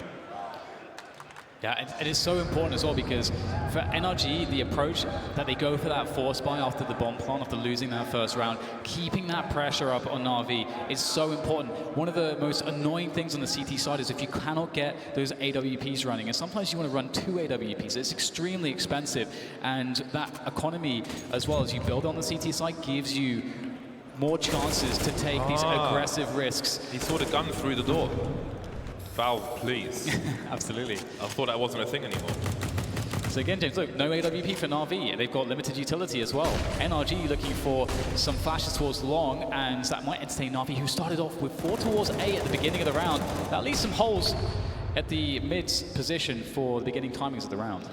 S5: Yeah, it is so important as well, because for NRG, the approach that they go for that force buy after the bomb plant, after losing that first round, keeping that pressure up on Na'Vi is so important. One of the most annoying things on the CT side is if you cannot get those AWPs running, and sometimes you want to run 2 AWPs. It's extremely expensive, and that economy, as well as you build on the CT side, gives you more chances to take these aggressive risks.
S14: He saw the gun through the door. Foul, please.
S5: Absolutely.
S14: I thought that wasn't a thing anymore.
S5: So again, James, look, no AWP for Na'Vi. They've got limited utility as well. NRG looking for some flashes towards long, and that might entertain Na'Vi, who started off with 4 towards A at the beginning of the round. That leaves some holes at the mid position for the beginning timings of the round.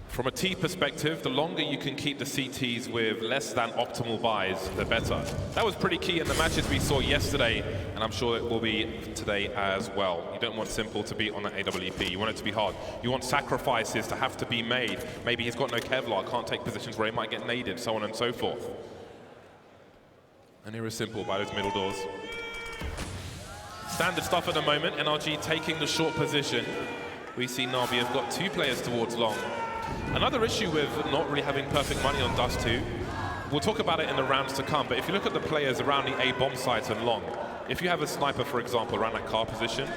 S14: From a T perspective, the longer you can keep the CTs with less than optimal buys, the better. That was pretty key in the matches we saw yesterday, and I'm sure it will be today as well. You don't want Simple to be on the AWP. You want it to be hard. You want sacrifices to have to be made. Maybe he's got no Kevlar, can't take positions where he might get naded, so on and so forth. And here is Simple by those middle doors. Standard stuff at the moment. NRG taking the short position. We see Na'Vi have got 2 players towards long. Another issue with not really having perfect money on Dust2, we'll talk about it in the rounds to come, but if you look at the players around the A bomb site and long, if you have a sniper, for example, around that car position,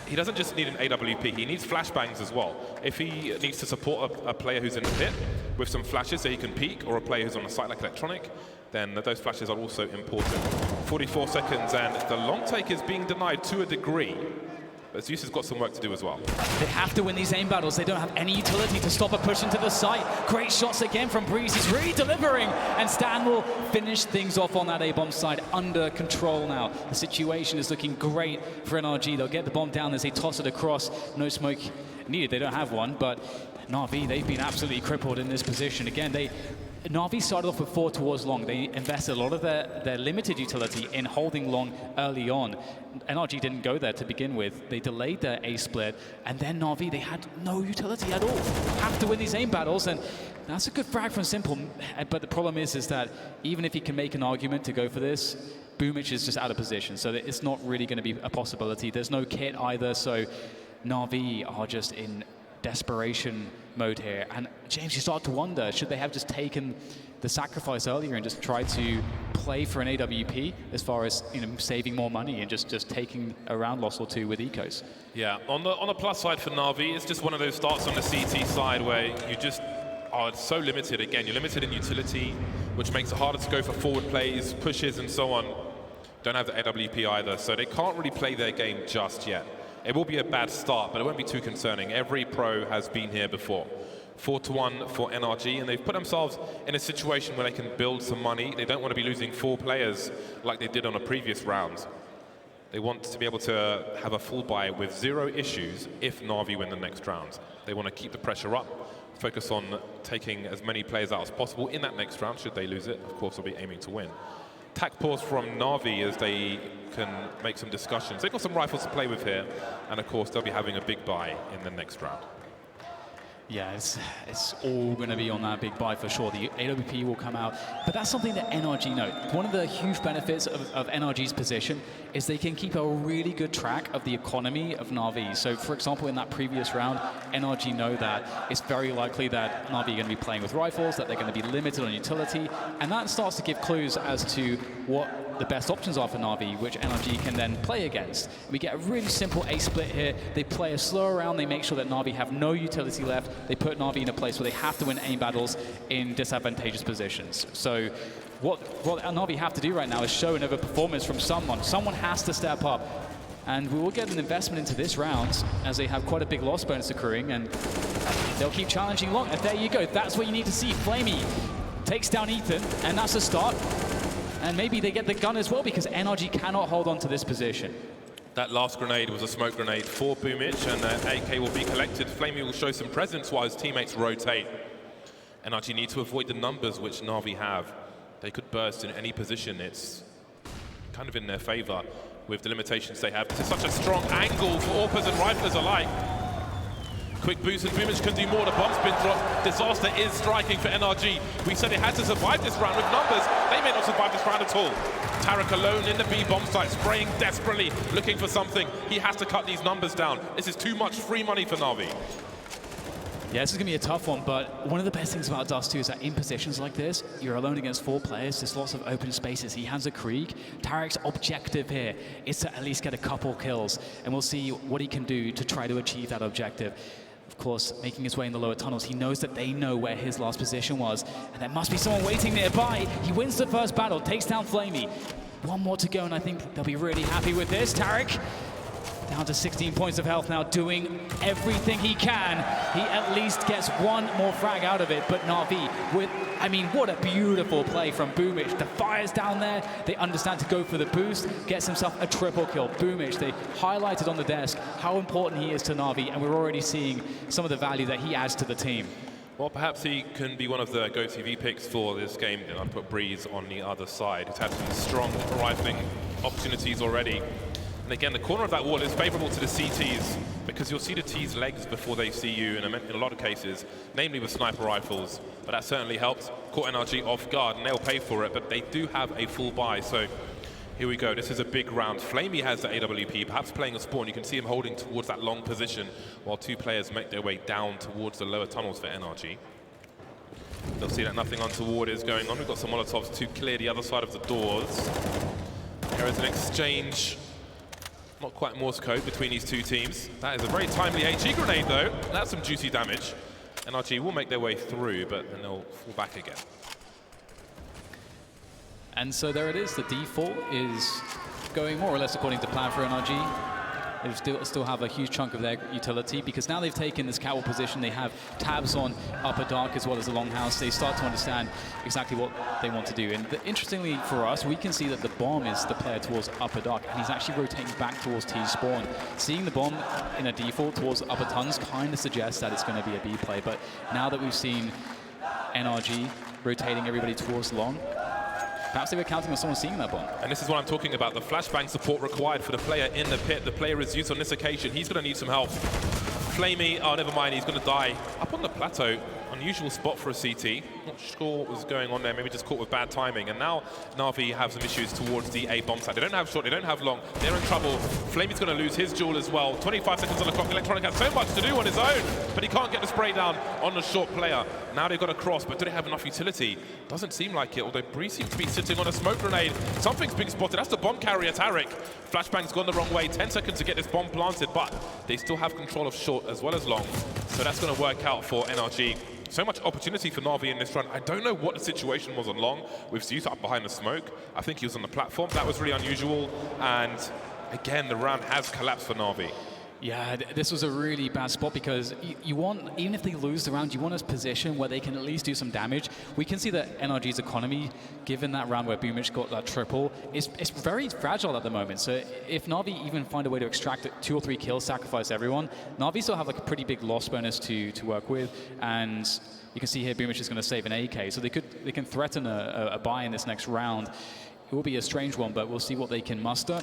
S14: he doesn't just need an AWP, he needs flashbangs as well. If he needs to support a player who's in the pit with some flashes so he can peek, or a player who's on a site like Electronic, then those flashes are also important. 44 seconds, and the long take is being denied to a degree. But Zeus has got some work to do as well.
S5: They have to win these aim battles. They don't have any utility to stop a push into the site. Great shots again from Breeze. He's really delivering. And Stan will finish things off on that A-bomb side under control now. The situation is looking great for NRG. They'll get the bomb down as they toss it across. No smoke needed. They don't have one, but Na'Vi, they've been absolutely crippled in this position. Again, Na'Vi started off with 4 towards long. They invested a lot of their limited utility in holding long early on. NRG didn't go there to begin with. They delayed their A split, and then Na'Vi, they had no utility at all. Have to win these aim battles, and that's a good frag from Simple. But the problem is that even if he can make an argument to go for this, Boomich is just out of position, so it's not really going to be a possibility. There's no kit either, so Na'Vi are just in desperation mode here. And James, you start to wonder, should they have just taken the sacrifice earlier and just tried to play for an AWP as far as, you know, saving more money and just taking a round loss or 2 with ecos?
S14: Yeah, on the plus side for Na'Vi, it's just one of those starts on the CT side where you just are so limited. Again, you're limited in utility, which makes it harder to go for forward plays, pushes and so on. Don't have the AWP either, so they can't really play their game just yet. It will be a bad start, but it won't be too concerning. Every pro has been here before. 4-1 for NRG, and they've put themselves in a situation where they can build some money. They don't want to be losing 4 players like they did on a previous round. They want to be able to have a full buy with 0 issues if Na'Vi win the next round. They want to keep the pressure up, focus on taking as many players out as possible in that next round. Should they lose it, of course, they'll be aiming to win. Tac pause from Na'Vi as they can make some discussions. They've got some rifles to play with here, and of course they'll be having a big buy in the next round.
S5: Yeah, it's all going to be on that big buy for sure. The AWP will come out, but that's something that NRG know. One of the huge benefits of NRG's position is they can keep a really good track of the economy of Na'Vi. So, for example, in that previous round, NRG know that it's very likely that Na'Vi are going to be playing with rifles, that they're going to be limited on utility, and that starts to give clues as to what the best options are for Na'Vi, which NRG can then play against. We get a really simple A split here. They play a slow round. They make sure that Na'Vi have no utility left. They put Na'Vi in a place where they have to win aim battles in disadvantageous positions. So what Na'Vi have to do right now is show another performance from someone. Someone has to step up. And we will get an investment into this round as they have quite a big loss bonus accruing, and they'll keep challenging long. And there you go. That's what you need to see. Flamey takes down Ethan, and that's a start. And maybe they get the gun as well, because NRG cannot hold on to this position.
S14: That last grenade was a smoke grenade for Boomich, and AK will be collected. Flamey will show some presence while his teammates rotate. NRG need to avoid the numbers which Na'Vi have. They could burst in any position. It's kind of in their favor with the limitations they have. This is such a strong angle for AWPers and riflers alike. Quick boost, and Boomich can do more. The bomb's been dropped. Disaster is striking for NRG. We said it had to survive this round with numbers. They may not survive this round at all. Tarek alone in the B bomb site, spraying desperately, looking for something. He has to cut these numbers down. This is too much free money for Na'Vi.
S5: Yeah, this is going to be a tough one, but one of the best things about Dust2 is that in positions like this, you're alone against 4 players. There's lots of open spaces. He has a Krieg. Tarek's objective here is to at least get a couple kills, and we'll see what he can do to try to achieve that objective. Of course, making his way in the lower tunnels, he knows that they know where his last position was, and there must be someone waiting nearby. He wins the first battle, takes down Flamey. One more to go, and I think they'll be really happy with this. Tarek down to 16 points of health now, doing everything he can. He at least gets one more frag out of it, but Na'Vi with, I mean, what a beautiful play from Boomich. The fire's down there, they understand to go for the boost, gets himself a triple kill. Boomich, they highlighted on the desk how important he is to Na'Vi, and we're already seeing some of the value that he adds to the team.
S14: Well, perhaps he can be one of the GoTV picks for this game. And I've put Breeze on the other side. He's had some strong rifling opportunities already. And again, the corner of that wall is favorable to the CTs, because you'll see the T's legs before they see you in a lot of cases, namely with sniper rifles. But that certainly helps. Caught NRG off guard, and they'll pay for it, but they do have a full buy. So here we go. This is a big round. Flamey has the AWP, perhaps playing a spawn. You can see him holding towards that long position while 2 players make their way down towards the lower tunnels for NRG. They'll see that nothing untoward is going on. We've got some Molotovs to clear the other side of the doors. There is an exchange. Not quite Morse code between these 2 teams. That is a very timely HE grenade, though. That's some juicy damage. NRG will make their way through, but then they'll fall back again.
S5: And so there it is. The default is going more or less according to plan for NRG. They still have a huge chunk of their utility, because now they've taken this catwalk position. They have tabs on upper dark as well as the longhouse. They start to understand exactly what they want to do. And interestingly for us, we can see that the bomb is the player towards upper dark, and he's actually rotating back towards T spawn. Seeing the bomb in a default towards upper tuns kind of suggests that it's going to be a B play. But now that we've seen NRG rotating everybody towards long, perhaps they were counting on someone seeing that bomb.
S14: And this is what I'm talking about, the flashbang support required for the player in the pit. The player is used on this occasion. He's going to need some help. Flamey, oh, never mind, he's going to die. Up on the plateau, unusual spot for a CT. Not sure what was going on there, maybe just caught with bad timing. And now Na'Vi have some issues towards the A bomb site. They don't have short, they don't have long, they're in trouble. Flamey's going to lose his duel as well. 25 seconds on the clock. Electronic has so much to do on his own, but he can't get the spray down on the short player. Now they've got a cross, but do they have enough utility? Doesn't seem like it, although Breeze seems to be sitting on a smoke grenade. Something's being spotted. That's the bomb carrier, Tarek. Flashbang's gone the wrong way. 10 seconds to get this bomb planted, but they still have control of short as well as long. So that's going to work out for NRG. So much opportunity for Na'Vi in this run. I don't know what the situation was on long with Zeus up behind the smoke. I think he was on the platform. That was really unusual. And again, the round has collapsed for Na'Vi.
S5: Yeah, this was a really bad spot, because you want, even if they lose the round, you want a position where they can at least do some damage. We can see that NRG's economy, given that round where Boomich got that triple, it's very fragile at the moment. So if Na'Vi even find a way to extract 2 or 3 kills, sacrifice everyone, Na'Vi still have like a pretty big loss bonus to work with. And you can see here Boomich is going to save an AK, so they can threaten a buy in this next round. It will be a strange one, but we'll see what they can muster.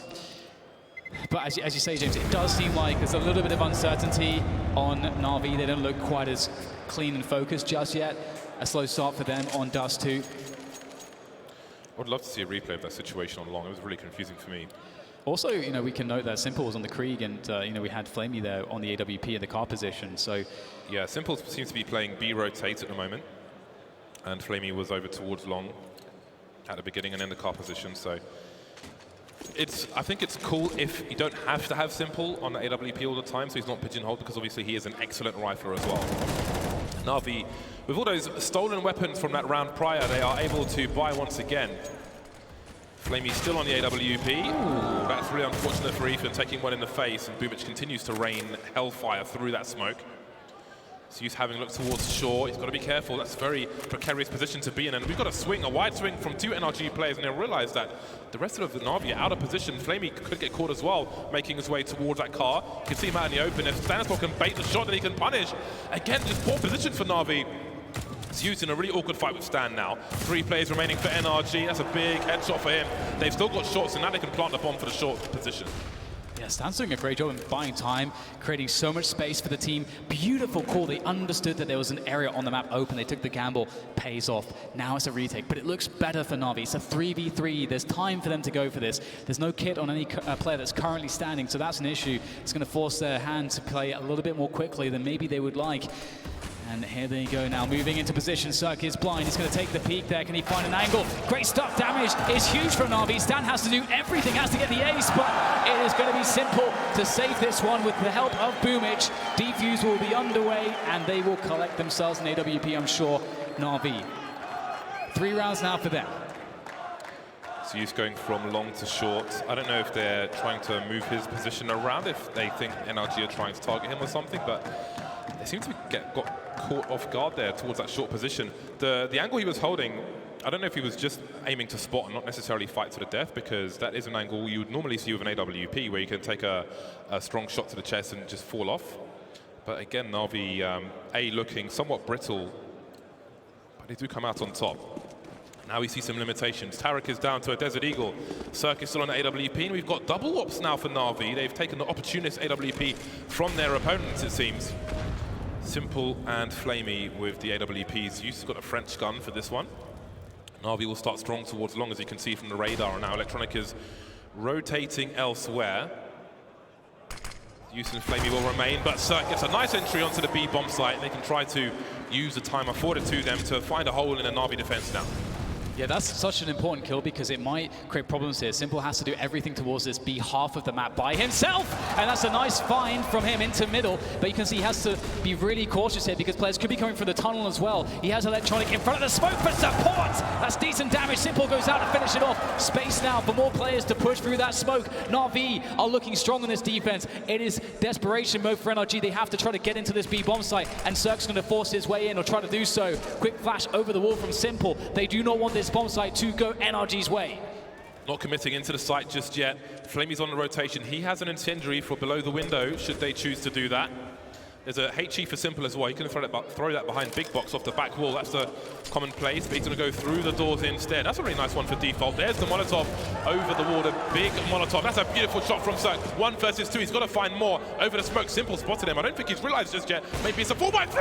S5: But as you say, James, it does seem like there's a little bit of uncertainty on Na'Vi. They don't look quite as clean and focused just yet. A slow start for them on Dust2.
S14: I would love to see a replay of that situation on long. It was really confusing for me.
S5: Also, you know, we can note that Simple was on the Krieg, and you know, we had Flamey there on the AWP in the car position. So
S14: yeah, Simple seems to be playing B rotate at the moment, and Flamey was over towards long at the beginning and in the car position. So I think it's cool if you don't have to have Simple on the AWP all the time, so he's not pigeonholed, because obviously he is an excellent rifler as well. Na'Vi, with all those stolen weapons from that round prior, they are able to buy once again. Flamey still on the AWP. Ooh, that's really unfortunate for Ethan, taking one in the face, and Bubich continues to rain hellfire through that smoke. So he's having a look towards shore. He's got to be careful. That's a very precarious position to be in, and we've got a swing, a wide swing from 2 NRG players, and they realize that the rest of the Na'Vi are out of position. Flamey could get caught as well, making his way towards that car. You can see him out in the open. If Stanislaw can bait the shot, then he can punish. Again, just poor position for Na'Vi. Zeus in a really awkward fight with Stan now. 3 players remaining for NRG. That's a big headshot for him. They've still got shots, and now they can plant the bomb for the short position.
S5: yeah, Stan's doing a great job in buying time, creating so much space for the team. Beautiful call. They understood that there was an area on the map open. They took the gamble. Pays off. Now it's a retake, but it looks better for Na'Vi. It's a 3v3. There's time for them to go for this. There's no kit on any player that's currently standing, so that's an issue. It's going to force their hand to play a little bit more quickly than maybe they would like. And here they go now, moving into position. Cirque is blind. He's going to take the peek there. Can he find an angle? Great stuff. Damage is huge for Na'Vi. Stan has to do everything, has to get the ace, but it is going to be simple to save this one with the help of Bumich. Defuse will be underway, and they will collect themselves an AWP, I'm sure. Na'Vi. 3 rounds now for them.
S14: So he's going from long to short. I don't know if they're trying to move his position around, if they think NRG are trying to target him or something, but they seem to got caught off guard there towards that short position. The angle he was holding, I don't know if he was just aiming to spot and not necessarily fight to the death, because that is an angle you would normally see with an AWP, where you can take a strong shot to the chest and just fall off. But again, Na'Vi, looking somewhat brittle, but they do come out on top. Now we see some limitations. Tarek is down to a Desert Eagle. Cirque is still on the AWP, and we've got double ops now for Na'Vi. They've taken the opportunist AWP from their opponents, it seems. Simple and Flamey with the AWPs. Zeus has got a French gun for this one. Na'Vi will start strong towards long, as you can see from the radar, and now Electronic is rotating elsewhere. Zeus and Flamey will remain, but Cirque gets a nice entry onto the B bomb site, and they can try to use the time afforded to them to find a hole in the Na'Vi defense now.
S5: Yeah, that's such an important kill, because it might create problems here. Simple has to do everything towards this B half of the map by himself, and that's a nice find from him into middle, but you can see he has to be really cautious here, because players could be coming from the tunnel as well. He has Electronic in front of the smoke for support. That's decent damage. Simple goes out to finish it off. Space now for more players to push through that smoke. Na'Vi are looking strong on this defense. It is desperation mode for NRG. They have to try to get into this B bomb site, and Cirque's going to force his way in, or try to do so. Quick flash over the wall from Simple. They do not want this bomb site to go NRG's way.
S14: Not committing into the site just yet. Flamey's on the rotation. He has an incendiary for below the window, should they choose to do that. There's a HE for Simple as well. He can throw that behind Big Box off the back wall. That's a common place, but he's going to go through the doors instead. That's a really nice one for default. There's the Molotov over the wall, the big Molotov. That's a beautiful shot from Cirque. 1 versus 2. He's got to find more over the smoke. Simple spotted him. I don't think he's realized just yet. Maybe it's a 4x3.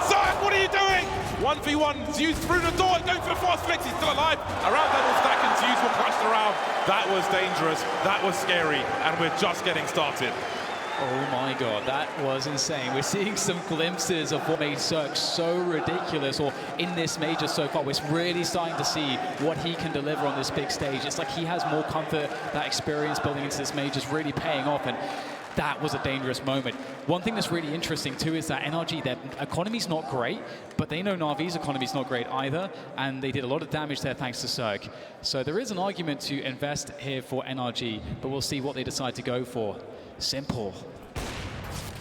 S14: Cirque, what are you doing? 1v1. Zeus through the door, going for the fast flicks. He's still alive. Around that will stack, and Zeus will crush around. That was dangerous. That was scary, and we're just getting started.
S5: Oh my god, that was insane. We're seeing some glimpses of what made Cirque so ridiculous, or in this major so far. We're really starting to see what he can deliver on this big stage. It's like he has more comfort. That experience building into this major is really paying off, and that was a dangerous moment. One thing that's really interesting too is that NRG, their economy's not great, but they know Na'Vi's economy's not great either, and they did a lot of damage there thanks to Cirque. So there is an argument to invest here for NRG, but we'll see what they decide to go for. Simple.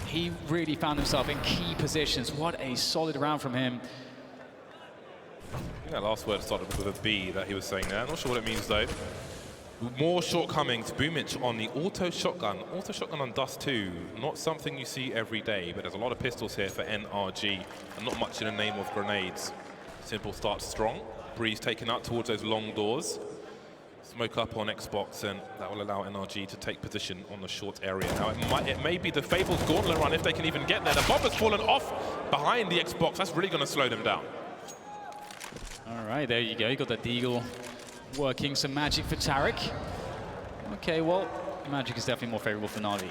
S5: He really found himself in key positions. What a solid round from him.
S14: I think that last word started with a B that he was saying there. I'm not sure what it means though. More shortcomings. Bumich on the auto shotgun. Auto shotgun on Dust2. Not something you see every day, but there's a lot of pistols here for NRG, and not much in the name of grenades. Simple starts strong. Breeze taken up towards those long doors. Smoke up on Xbox, and that will allow NRG to take position on the short area. Now, it may be the Fable's Gauntlet run if they can even get there. The bomb has fallen off behind the Xbox. That's really going to slow them down.
S5: All right, there you go. You got the Deagle working some magic for Tarek. Okay, well, magic is definitely more favorable for Na'Vi.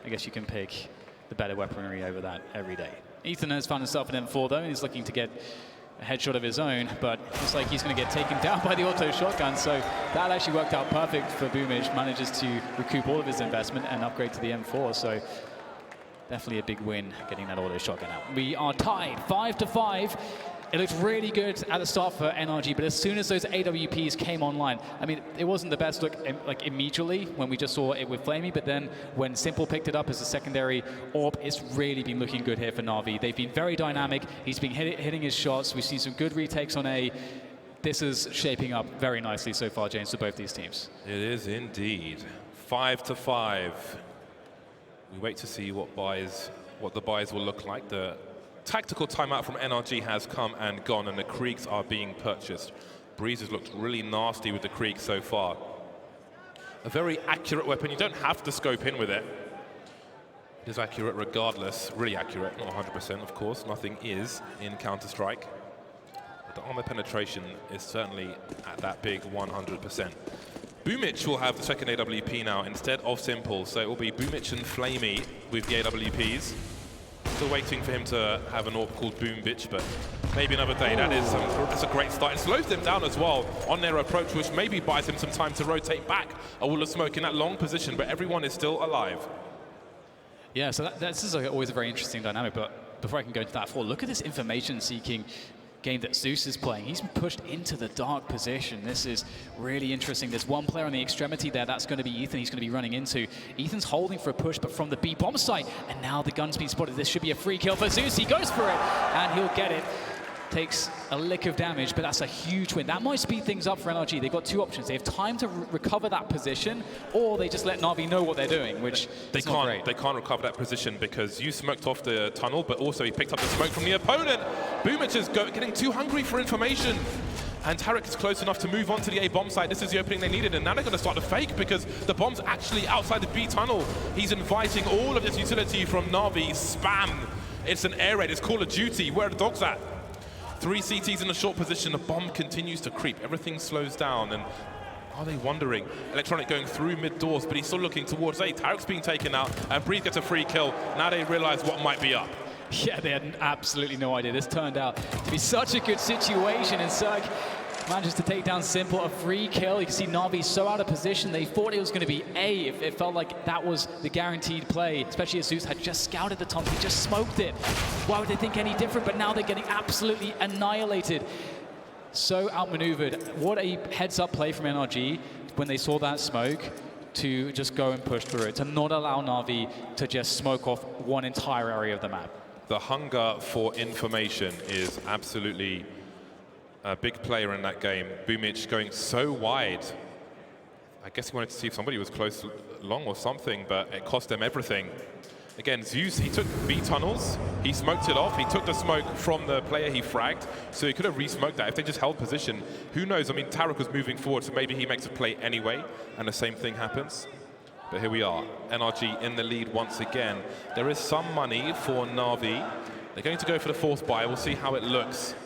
S5: I guess you can pick the better weaponry over that every day. Ethan has found himself an M4 though, and he's looking to get a headshot of his own, but looks like he's going to get taken down by the auto shotgun, so that actually worked out perfect for Boomich. Manages to recoup all of his investment and upgrade to the M4, so definitely a big win getting that auto shotgun out. We are tied 5-5. It looked really good at the start for NRG, but as soon as those AWPs came online, I mean, it wasn't the best look like immediately when we just saw it with Flamey, but then when Simple picked it up as a secondary AWP, it's really been looking good here for Na'Vi. They've been very dynamic. He's been hitting his shots. We've seen some good retakes on A. This is shaping up very nicely so far, James, for both these teams.
S14: It is indeed. 5-5. We wait to see what the buys will look like. The tactical timeout from NRG has come and gone, and the Kriegs are being purchased. Breeze has looked really nasty with the Krieg so far. A very accurate weapon. You don't have to scope in with it. It is accurate regardless. Really accurate, not 100%, of course. Nothing is in Counter-Strike. But the armor penetration is certainly at that big 100%. Boomich will have the second AWP now instead of Simple, so it will be Boomich and Flamey with the AWPs. Still waiting for him to have an AWP called Boom Bitch, but maybe another day. That's a great start. It slows them down as well on their approach, which maybe buys him some time to rotate back a wall of smoke in that long position, but everyone is still alive.
S5: Yeah, so this is always a very interesting dynamic, but before I can go into that, look at this information-seeking game that Zeus is playing. He's been pushed into the dark position. This is really interesting. There's one player on the extremity there. That's going to be Ethan. He's going to be running into. Ethan's holding for a push, but from the B bomb site. And now the gun's been spotted. This should be a free kill for Zeus. He goes for it, and he'll get it. Takes a lick of damage, but that's a huge win. That might speed things up for NRG. They've got two options. They have time to recover that position, or they just let Na'Vi know what they're doing, which is not great.
S14: They can't recover that position because you smoked off the tunnel, but also he picked up the smoke from the opponent. Boomich is getting too hungry for information. And Tarek is close enough to move on to the A bomb site. This is the opening they needed, and now they're going to start to fake because the bomb's actually outside the B tunnel. He's inviting all of this utility from Na'Vi. Spam. It's an air raid. It's Call of Duty. Where are the dogs at? 3 CTs in a short position. The bomb continues to creep. Everything slows down, and are they wondering? Electronic going through mid doors, but he's still looking towards A. Tarek's being taken out, and Breeze gets a free kill. Now they realize what might be up.
S5: Yeah, they had absolutely no idea. This turned out to be such a good situation, and Cirque manages to take down Simple, a free kill. You can see Na'Vi so out of position. They thought it was going to be A. It felt like that was the guaranteed play, especially as Zeus had just scouted the tunnel. He just smoked it. Why would they think any different? But now they're getting absolutely annihilated. So outmaneuvered. What a heads-up play from NRG when they saw that smoke to just go and push through it, to not allow Na'Vi to just smoke off one entire area of the map.
S14: The hunger for information is absolutely a big player in that game. Boomich going so wide. I guess he wanted to see if somebody was close long or something, but it cost them everything. Again, Zeus, he took B tunnels, he smoked it off, he took the smoke from the player he fragged, so he could have re-smoked that if they just held position. Who knows? I mean, Tarek was moving forward, so maybe he makes a play anyway, and the same thing happens. But here we are, NRG in the lead once again. There is some money for Na'Vi. They're going to go for the fourth buy. We'll see how it looks.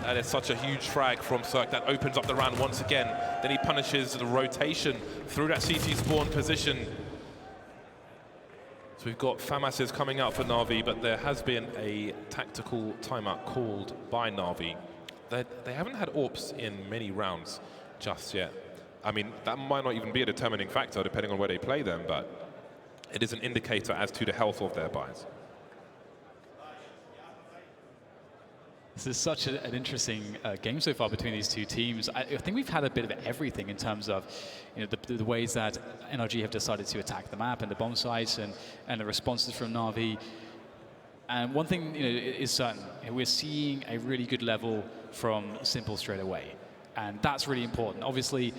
S14: That is such a huge frag from Cirque. That opens up the round once again. Then he punishes the rotation through that CT spawn position. So we've got FAMASes coming out for Na'Vi, but there has been a tactical timeout called by Na'Vi. They haven't had AWPs in many rounds just yet. I mean, that might not even be a determining factor depending on where they play them, but it is an indicator as to the health of their buys.
S5: This is such an interesting game so far between these two teams. I think we've had a bit of everything in terms of, you know, the ways that NRG have decided to attack the map and the bomb sites and the responses from Na'Vi. And one thing, you know, is certain: we're seeing a really good level from Simple straight away, and that's really important. Obviously,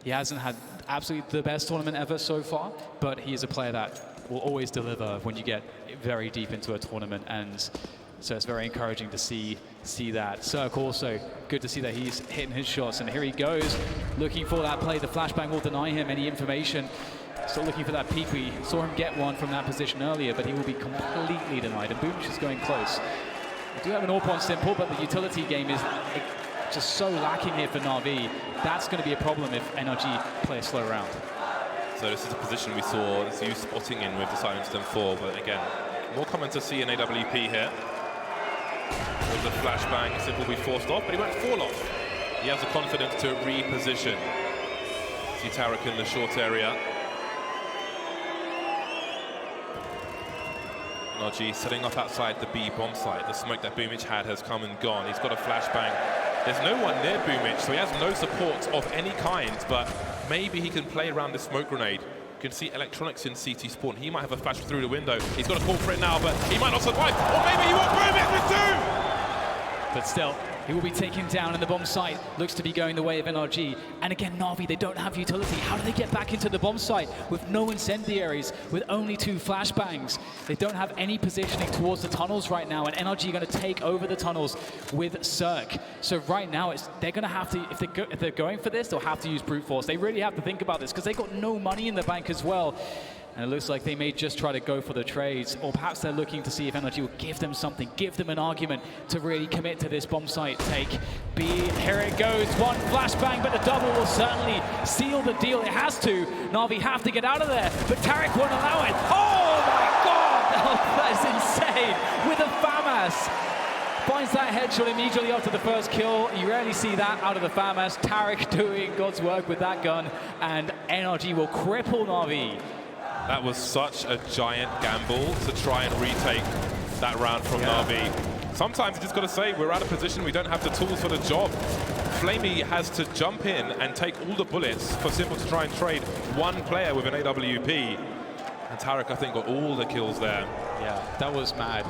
S5: he hasn't had absolutely the best tournament ever so far, but he is a player that will always deliver when you get very deep into a tournament. And So it's very encouraging to see that. Cirque also, good to see that he's hitting his shots. And here he goes, looking for that play. The flashbang will deny him any information. Still looking for that peek. We saw him get one from that position earlier, but he will be completely denied. And Boomich is going close. We do have an AWP on Simple, but the utility game is just so lacking here for Na'Vi. That's going to be a problem if NRG play a slow round.
S14: So this is a position we saw Zeus spotting in with the Silence Them 4, but again, more common to see in AWP here. With the flashbang, Simple will be forced off, but he won't fall off. He has the confidence to reposition. See Tarek in the short area. NRG setting up outside the B bomb site. The smoke that Boomich had has come and gone. He's got a flashbang. There's no one near Boomich, so he has no support of any kind, but maybe he can play around this smoke grenade. You can see Electronics in CT spawn. He might have a flash through the window. He's got a call for it now, but he might not survive. Or maybe he won't Boomich with two!
S5: But still, he will be taken down and the bomb site looks to be going the way of NRG. And again, Na'Vi, they don't have utility. How do they get back into the bomb site with no incendiaries, with only 2 flashbangs? They don't have any positioning towards the tunnels right now, and NRG are going to take over the tunnels with Cirque. So right now, they're going to have to, if they're going for this, they'll have to use brute force. They really have to think about this because they've got no money in the bank as well. And it looks like they may just try to go for the trades, or perhaps they're looking to see if NRG will give them something, give them an argument to really commit to this bomb site take. B, here it goes, 1 flashbang, but the double will certainly seal the deal. It has to. Na'Vi have to get out of there, but Tarek won't allow it. Oh my God, that is insane. With a FAMAS. Finds that headshot immediately after the first kill. You rarely see that out of the FAMAS. Tarek doing God's work with that gun, and NRG will cripple Na'Vi.
S14: That was such a giant gamble to try and retake that round from Na'Vi. Sometimes you just got to say, we're out of position, we don't have the tools for the job. Flamey has to jump in and take all the bullets for Simple to try and trade 1 player with an AWP. And Tarek, I think, got all the kills there.
S5: Yeah, that was mad.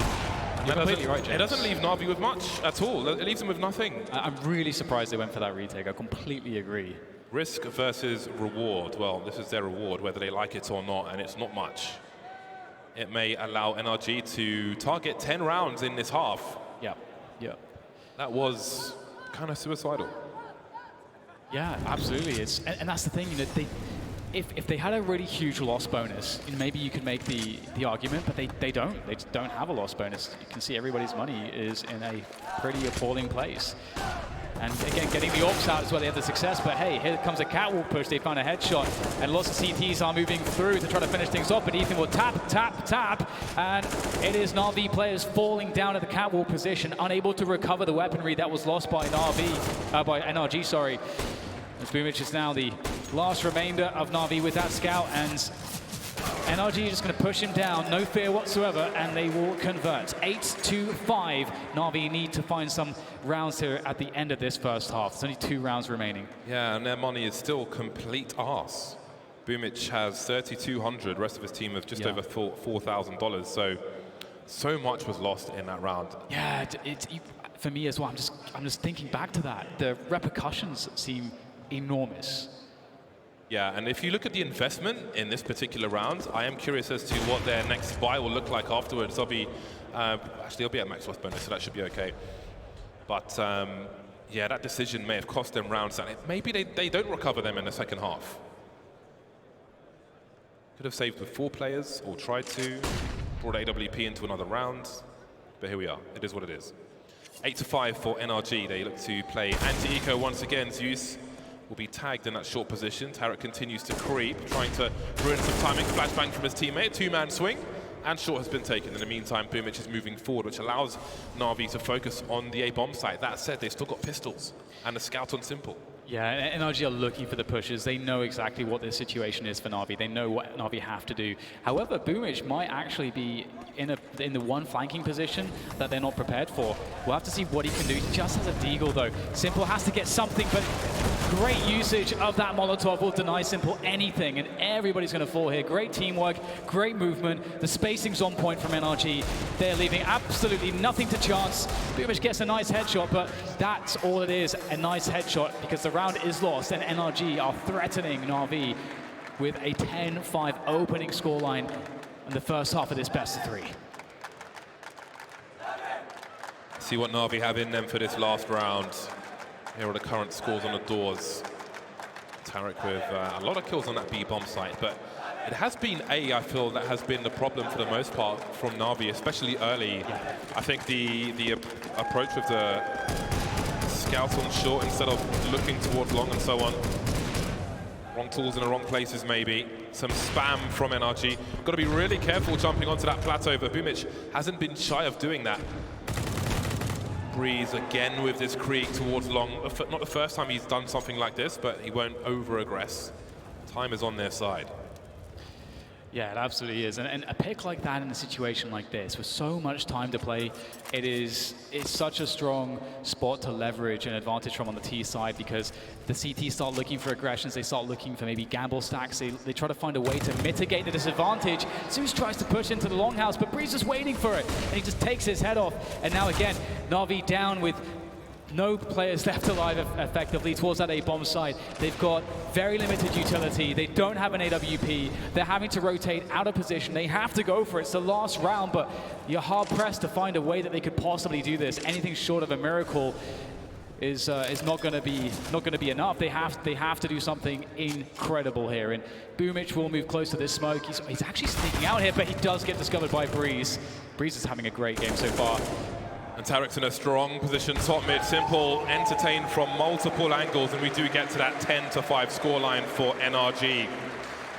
S5: You're completely right, James.
S14: It doesn't leave Na'Vi with much at all. It leaves them with nothing.
S5: I'm really surprised they went for that retake. I completely agree.
S14: Risk versus reward. Well, this is their reward, whether they like it or not, and it's not much. It may allow NRG to target 10 rounds in this half.
S5: Yeah, yeah.
S14: That was kind of suicidal.
S5: Yeah, absolutely. And that's the thing, you know, if they had a really huge loss bonus, maybe you could make the argument, but they don't. They just don't have a loss bonus. You can see everybody's money is in a pretty appalling place. And again, getting the AWPs out is where they have the success, but hey, here comes a catwalk push. They found a headshot, and lots of CTs are moving through to try to finish things off, but Ethan will tap, tap, tap, and it is Na'Vi players falling down at the catwalk position, unable to recover the weaponry that was lost by by NRG, sorry. As Boomich is now the last remainder of Na'Vi with that scout, and NRG is just going to push him down, no fear whatsoever, and they will convert. 8-5. Na'Vi need to find some rounds here at the end of this first half. There's only 2 rounds remaining.
S14: Yeah, and their money is still complete arse. Boomich has 3,200. The rest of his team have just over $4,000. So much was lost in that round.
S5: Yeah, for me as well. I'm just thinking back to that. The repercussions seem enormous.
S14: Yeah, and if you look at the investment in this particular round, I am curious as to what their next buy will look like afterwards. They'll be, actually, they'll be at max loss bonus, so that should be okay. But yeah, that decision may have cost them rounds, and maybe they don't recover them in the second half. Could have saved with 4 players, or tried to, brought AWP into another round, but here we are. It is what it is. 8-5 for NRG. They look to play anti-eco once again. Zeus will be tagged in that short position. Tarek continues to creep, trying to ruin some timing. Flashbang from his teammate, 2-man swing, and short has been taken. In the meantime, Boomich is moving forward, which allows Na'Vi to focus on the A-bomb site. That said, they've still got pistols and a scout on Simple.
S5: Yeah, NRG are looking for the pushes. They know exactly what the situation is for Na'Vi. They know what Na'Vi have to do. However, Boomich might actually be in the one flanking position that they're not prepared for. We'll have to see what he can do. He just has a deagle, though. Simple has to get something, but great usage of that Molotov will deny Simple anything, and everybody's going to fall here. Great teamwork, great movement. The spacing's on point from NRG. They're leaving absolutely nothing to chance. Boomich gets a nice headshot, but that's all it is, a nice headshot, because the round is lost, and NRG are threatening Na'Vi with a 10-5 opening scoreline in the first half of this best of 3.
S14: See what Na'Vi have in them for this last round. Here are the current scores on the doors. Tarek with a lot of kills on that B-bomb site, but it has been I feel that has been the problem for the most part from Na'Vi, especially early. I think the approach with the scouts on short instead of looking towards long and so on. Wrong tools in the wrong places maybe. Some spam from NRG. Got to be really careful jumping onto that plateau, but Boomic hasn't been shy of doing that. Breeze again with this creek towards long. Not the first time he's done something like this, but he won't over-aggress. Time is on their side.
S5: Yeah, it absolutely is. And a pick like that in a situation like this, with so much time to play, it's such a strong spot to leverage an advantage from on the T side, because the CT start looking for aggressions, they start looking for maybe gamble stacks, they try to find a way to mitigate the disadvantage. Zeus tries to push into the longhouse, but Breeze is waiting for it, and he just takes his head off. And now again, Na'Vi down with no players left alive effectively towards that A-bomb site. They've got very limited utility. They don't have an AWP. They're having to rotate out of position. They have to go for it. It's the last round, but you're hard-pressed to find a way that they could possibly do this. Anything short of a miracle is not going to be enough. They have to do something incredible here. And Boomic will move close to this smoke. He's actually sneaking out here, but he does get discovered by Breeze. Breeze is having a great game so far.
S14: And Tarek's in a strong position, top mid, Simple, entertained from multiple angles, and we do get to that 10-5 scoreline for NRG.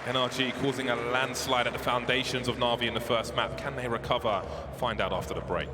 S14: NRG causing a landslide at the foundations of Na'Vi in the first map. Can they recover? Find out after the break.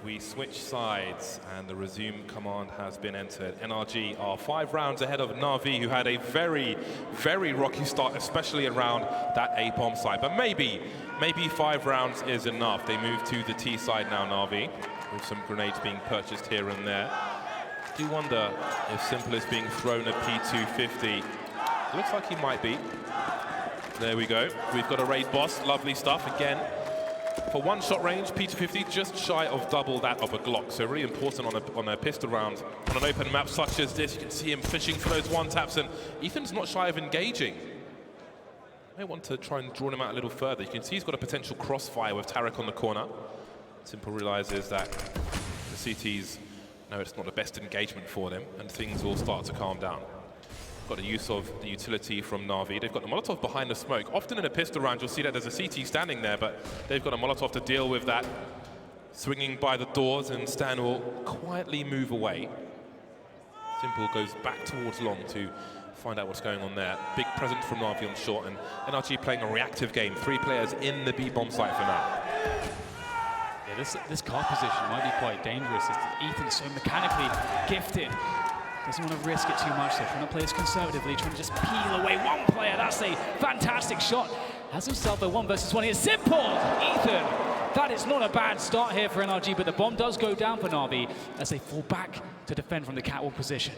S14: We switch sides, and the resume command has been entered. NRG are 5 rounds ahead of Na'Vi, who had a very, very rocky start, especially around that A-bomb side. But maybe 5 rounds is enough. They move to the T side now, Na'Vi, with some grenades being purchased here and there. I do wonder if Simple is being thrown a P250. It looks like he might be. There we go. We've got a raid boss. Lovely stuff again. For one-shot range, P250 just shy of double that of a Glock. So really important on a pistol round. On an open map such as this, you can see him fishing for those one-taps, and Ethan's not shy of engaging. May want to try and draw him out a little further. You can see he's got a potential crossfire with Tarek on the corner. Simple realizes that the CTs know it's not the best engagement for them, and things will start to calm down. Got a use of the utility from Na'Vi. They've got the Molotov behind the smoke. Often in a pistol round, you'll see that there's a CT standing there, but they've got a Molotov to deal with that. Swinging by the doors, and Stan will quietly move away. Simple goes back towards long to find out what's going on there. Big presence from Na'Vi on short, and NRG playing a reactive game. 3 players in the B-bomb site for now.
S5: Yeah, this car position might be quite dangerous. Ethan's so mechanically gifted. Doesn't want to risk it too much, so trying to play this conservatively, trying to just peel away one player. That's a fantastic shot. Has himself a 1 versus 1 here. Simple! Ethan! That is not a bad start here for NRG, but the bomb does go down for Na'Vi as they fall back to defend from the catwalk position.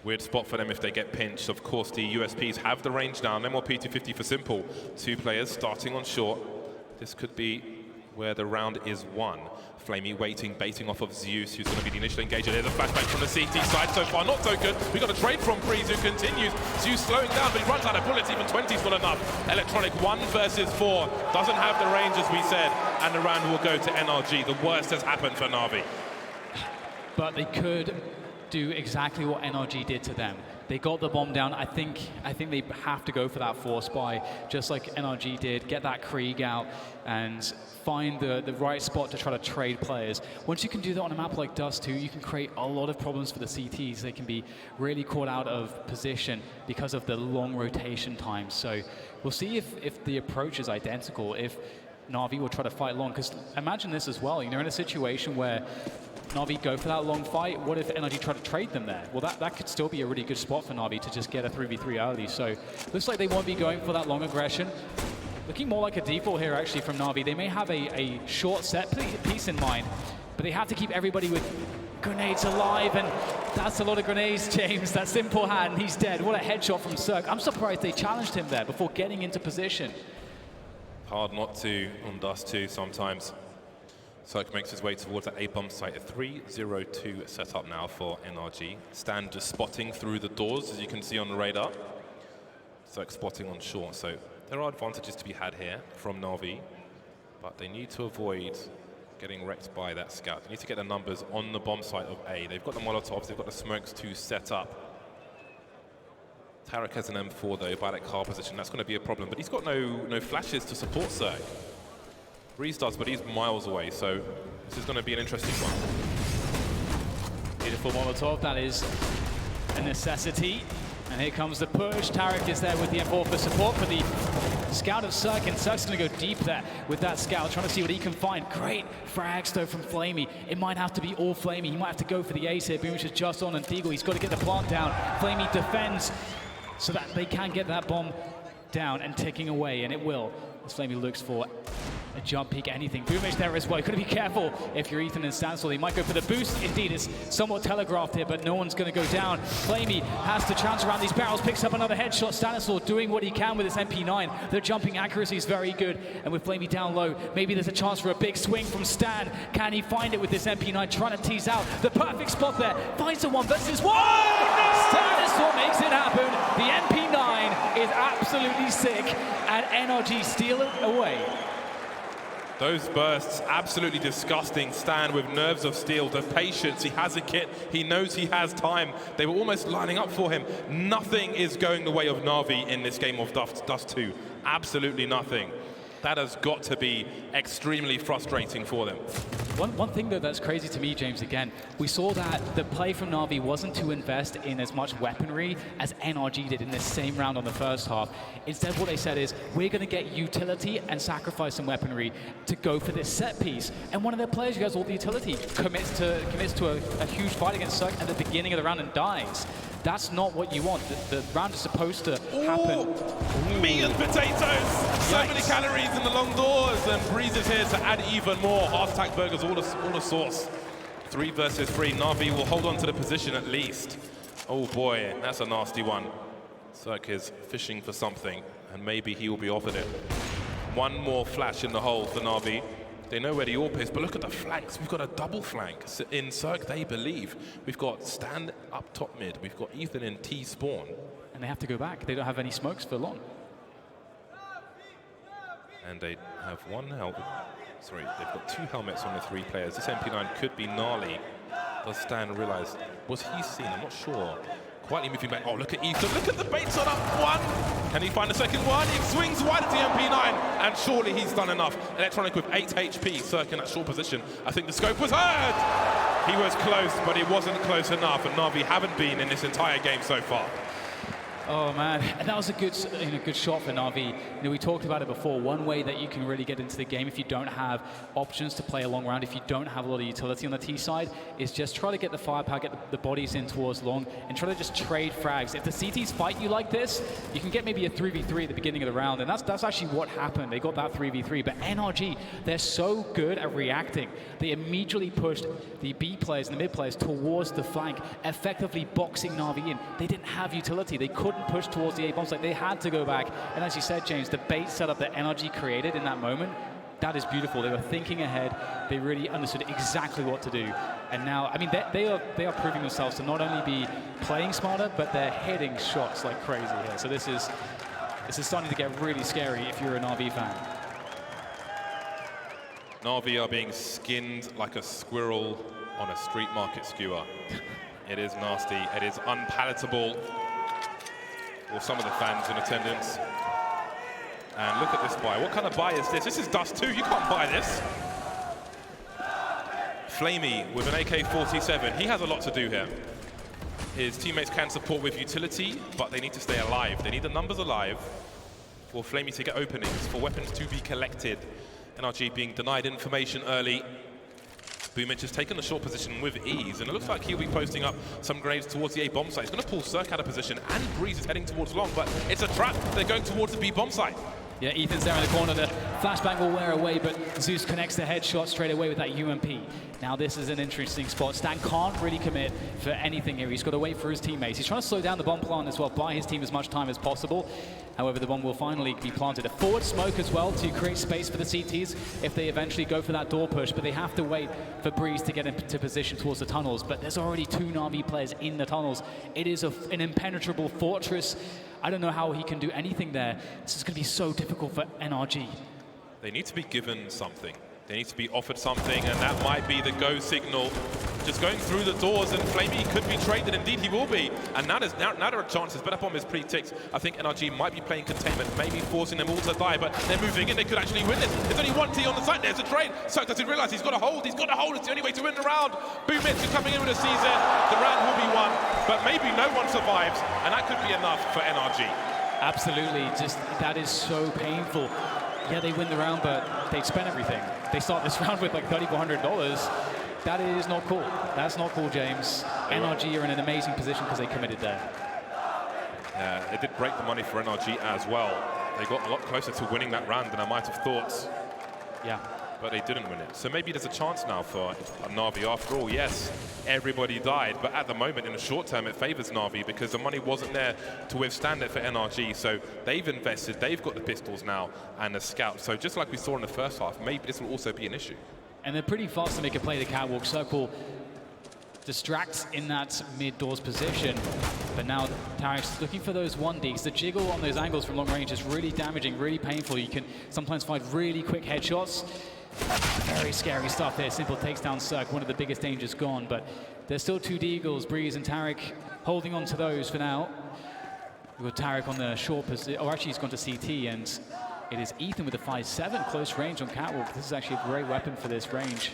S14: Weird spot for them if they get pinched. Of course, the USPs have the range down. No more P250 for Simple. 2 players starting on short. This could be where the round is won. Flamey waiting, baiting off of Zeus, who's going to be the initial engager. There's a flashback from the CT side so far. Not so good. We got a trade from Breeze, who continues. Zeus slowing down, but he runs out of bullets. Even 20's not enough. Electronic 1 versus 4. Doesn't have the range, as we said. And the round will go to NRG. The worst has happened for Na'Vi.
S5: But they could do exactly what NRG did to them. They got the bomb down. I think they have to go for that force buy, just like NRG did. Get that Krieg out and find the right spot to try to trade players. Once you can do that on a map like Dust2, you can create a lot of problems for the CTs. They can be really caught out of position because of the long rotation times. So we'll see if the approach is identical, if Na'Vi will try to fight long. Because imagine this as well, you know, in a situation where Na'Vi go for that long fight, what if NRG try to trade them there? Well, that could still be a really good spot for Na'Vi to just get a 3v3 early. So looks like they won't be going for that long aggression. Looking more like a default here, actually, from Na'Vi. They may have a short set piece in mind, but they have to keep everybody with grenades alive, and that's a lot of grenades, James. That simple hand, he's dead. What a headshot from Cirque. I'm surprised they challenged him there before getting into position.
S14: Hard not to on Dust2 sometimes. Cirque makes his way towards that A-bomb site. A 3-0-2 set up now for NRG. Stan just spotting through the doors, as you can see on the radar. Cirque spotting on short, so there are advantages to be had here from Na'Vi, but they need to avoid getting wrecked by that scout. They need to get the numbers on the bomb site of A. They've got the Molotovs, they've got the smokes to set up. Tarek has an M4 though, by that car position. That's going to be a problem, but he's got no flashes to support Cirque. Breeze does, but he's miles away, so this is going to be an interesting one.
S5: Beautiful Molotov, that is a necessity. And here comes the push. Tarek is there with the M4 for support for the scout of Cirque, and Cirque's going to go deep there with that scout, trying to see what he can find. Great frags though from Flamey. It might have to be all Flamey. He might have to go for the ace here. Boomish is just on, and Deagle, he's got to get the plant down. Flamey defends so that they can get that bomb down and ticking away, and it will, as Flamey looks for a jump peek, anything. Boomish there as well. You've got to be careful if you're Ethan and Stansel. He might go for the boost. Indeed, it's somewhat telegraphed here, but no one's going to go down. Flamey has to chance around these barrels, picks up another headshot. Stanisław doing what he can with his MP9. The jumping accuracy is very good, and with Flamey down low, maybe there's a chance for a big swing from Stan. Can he find it with this MP9, trying to tease out the perfect spot there? Finds a 1 versus 1! Stanisław makes it happen. The MP9 is absolutely sick, and NRG steal it away.
S14: Those bursts, absolutely disgusting. Stan with nerves of steel, the patience, he has a kit, he knows he has time. They were almost lining up for him. Nothing is going the way of Na'Vi in this game of Dust2. Absolutely nothing. That has got to be extremely frustrating for them.
S5: One thing, though, that's crazy to me, James, again, we saw that the play from Na'Vi wasn't to invest in as much weaponry as NRG did in this same round on the first half. Instead, what they said is, we're going to get utility and sacrifice some weaponry to go for this set piece. And one of their players who has all the utility commits to a huge fight against Cirque at the beginning of the round and dies. That's not what you want. The round is supposed to happen.
S14: Meat and potatoes! So many calories in the long doors, and Breeze is here to add even more. Half-stack burgers, all the sauce. 3 versus 3. Na'Vi will hold on to the position at least. Oh boy, that's a nasty one. Cirque is fishing for something, and maybe he will be offered it. One more flash in the hole for Na'Vi. They know where the AWP is, but look at the flanks. We've got a double flank. In Cirque, they believe. We've got Stan up top mid. We've got Ethan in T spawn.
S5: And they have to go back. They don't have any smokes for long.
S14: And they have one helmet. Sorry, they've got 2 helmets on the 3 players. This MP9 could be gnarly. Does Stan realize? Was he seen? I'm not sure. Quietly moving back. Oh, look at Ethan. Look at the baits on up 1. Can he find the second one? He swings wide at the MP9. And surely he's done enough. Electronic with 8 HP. Cirque in that short position. I think the scope was heard. He was close, but he wasn't close enough. And Na'Vi haven't been in this entire game so far.
S5: Oh man, and that was a good shot for Na'Vi. We talked about it before. One way that you can really get into the game if you don't have options to play a long round, if you don't have a lot of utility on the T side, is just try to get the firepower, get the bodies in towards long, and try to just trade frags. If the CTs fight you like this, you can get maybe a 3v3 at the beginning of the round, and that's actually what happened. They got that 3v3, but NRG, they're so good at reacting. They immediately pushed the B players and the mid players towards the flank, effectively boxing Na'Vi in. They didn't have utility. They couldn't push towards the A bombs. Like, they had to go back. And as you said, James, the bait setup that NRG created in that moment, that is beautiful. They were thinking ahead. They really understood exactly what to do. And now, I mean, they are proving themselves to not only be playing smarter, but they're hitting shots like crazy here. So this is starting to get really scary if you're an RV fan.
S14: Na'Vi are being skinned like a squirrel on a street market skewer. It is nasty. It is unpalatable for some of the fans in attendance. And look at this buy. What kind of buy is this? This is Dust2. You can't buy this. Flamey with an AK-47. He has a lot to do here. His teammates can support with utility, but they need to stay alive. They need the numbers alive for Flamey to get openings, for weapons to be collected. NRG being denied information early. Boomich has taken the short position with ease, and it looks like he'll be posting up some grenades towards the A bomb site. He's going to pull Cirque out of position, and Breeze is heading towards long, but it's a trap. They're going towards the B bomb site.
S5: Yeah, Ethan's there in the corner. The flashbang will wear away, but Zeus connects the headshot straight away with that UMP. Now this is an interesting spot. Stan can't really commit for anything here. He's got to wait for his teammates. He's trying to slow down the bomb plant as well, buy his team as much time as possible. However, the bomb will finally be planted. A forward smoke as well to create space for the CTs if they eventually go for that door push, but they have to wait for Breeze to get into position towards the tunnels. But there's already 2 Na'Vi players in the tunnels. It is an impenetrable fortress. I don't know how he can do anything there. This is going to be so difficult for NRG.
S14: They need to be given something. They need to be offered something, and that might be the go signal. Just going through the doors, and Flamey could be traded. Indeed, he will be. And now there are chances. Better bomb is pretty ticked. I think NRG might be playing containment, maybe forcing them all to die, but they're moving in. They could actually win this. There's only one T on the site. There's a trade. Cirque doesn't realize he's got to hold. He's got to hold. It's the only way to win the round. Boomich is coming in with a CZ. The round will be won, but maybe no one survives, and that could be enough for NRG.
S5: Absolutely. Just that is so painful. Yeah, they win the round, but they spent everything. They start this round with like $3,400. That is not cool. That's not cool, James. NRG are in an amazing position because they committed there.
S14: Yeah, it did break the money for NRG as well. They got a lot closer to winning that round than I might have thought.
S5: Yeah.
S14: But they didn't win it. So maybe there's a chance now for Na'Vi. After all, yes, everybody died, but at the moment, in the short term, it favors Na'Vi because the money wasn't there to withstand it for NRG. So they've invested, they've got the pistols now and the scout. So just like we saw in the first half, maybe this will also be an issue.
S5: And they're pretty fast to make a play the catwalk. Circle distracts in that mid-doors position, but now Tarek's looking for those 1Ds. The jiggle on those angles from long range is really damaging, really painful. You can sometimes find really quick headshots. Very scary stuff there. Simple takes down Cirque, one of the biggest dangers gone, but there's still 2 Deagles, Breeze and Tarek holding on to those for now. We've got Tarek on the short position, or actually he's gone to CT, and it is Ethan with a 5.7 close range on catwalk. This is actually a great weapon for this range.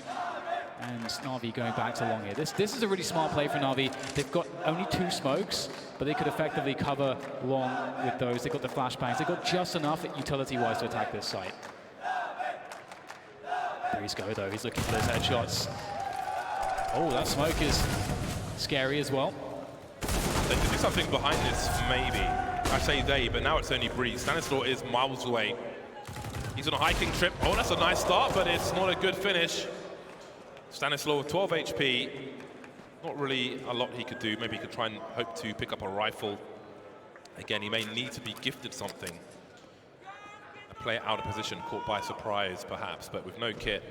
S5: And Na'Vi going back to long here. This is a really smart play for Na'Vi. They've got only 2 smokes, but they could effectively cover long with those. They've got the flashbangs. They've got just enough utility-wise to attack this site. Breeze go though, he's looking for those headshots. Oh, that smoke is scary as well.
S14: They could do something behind this, maybe. I say they, but now it's only Breeze. Stanislaw is miles away. He's on a hiking trip. Oh, that's a nice start, but it's not a good finish. Stanislaw, 12 HP. Not really a lot he could do. Maybe he could try and hope to pick up a rifle. Again, he may need to be gifted something. A player out of position, caught by surprise, perhaps, but with no kit.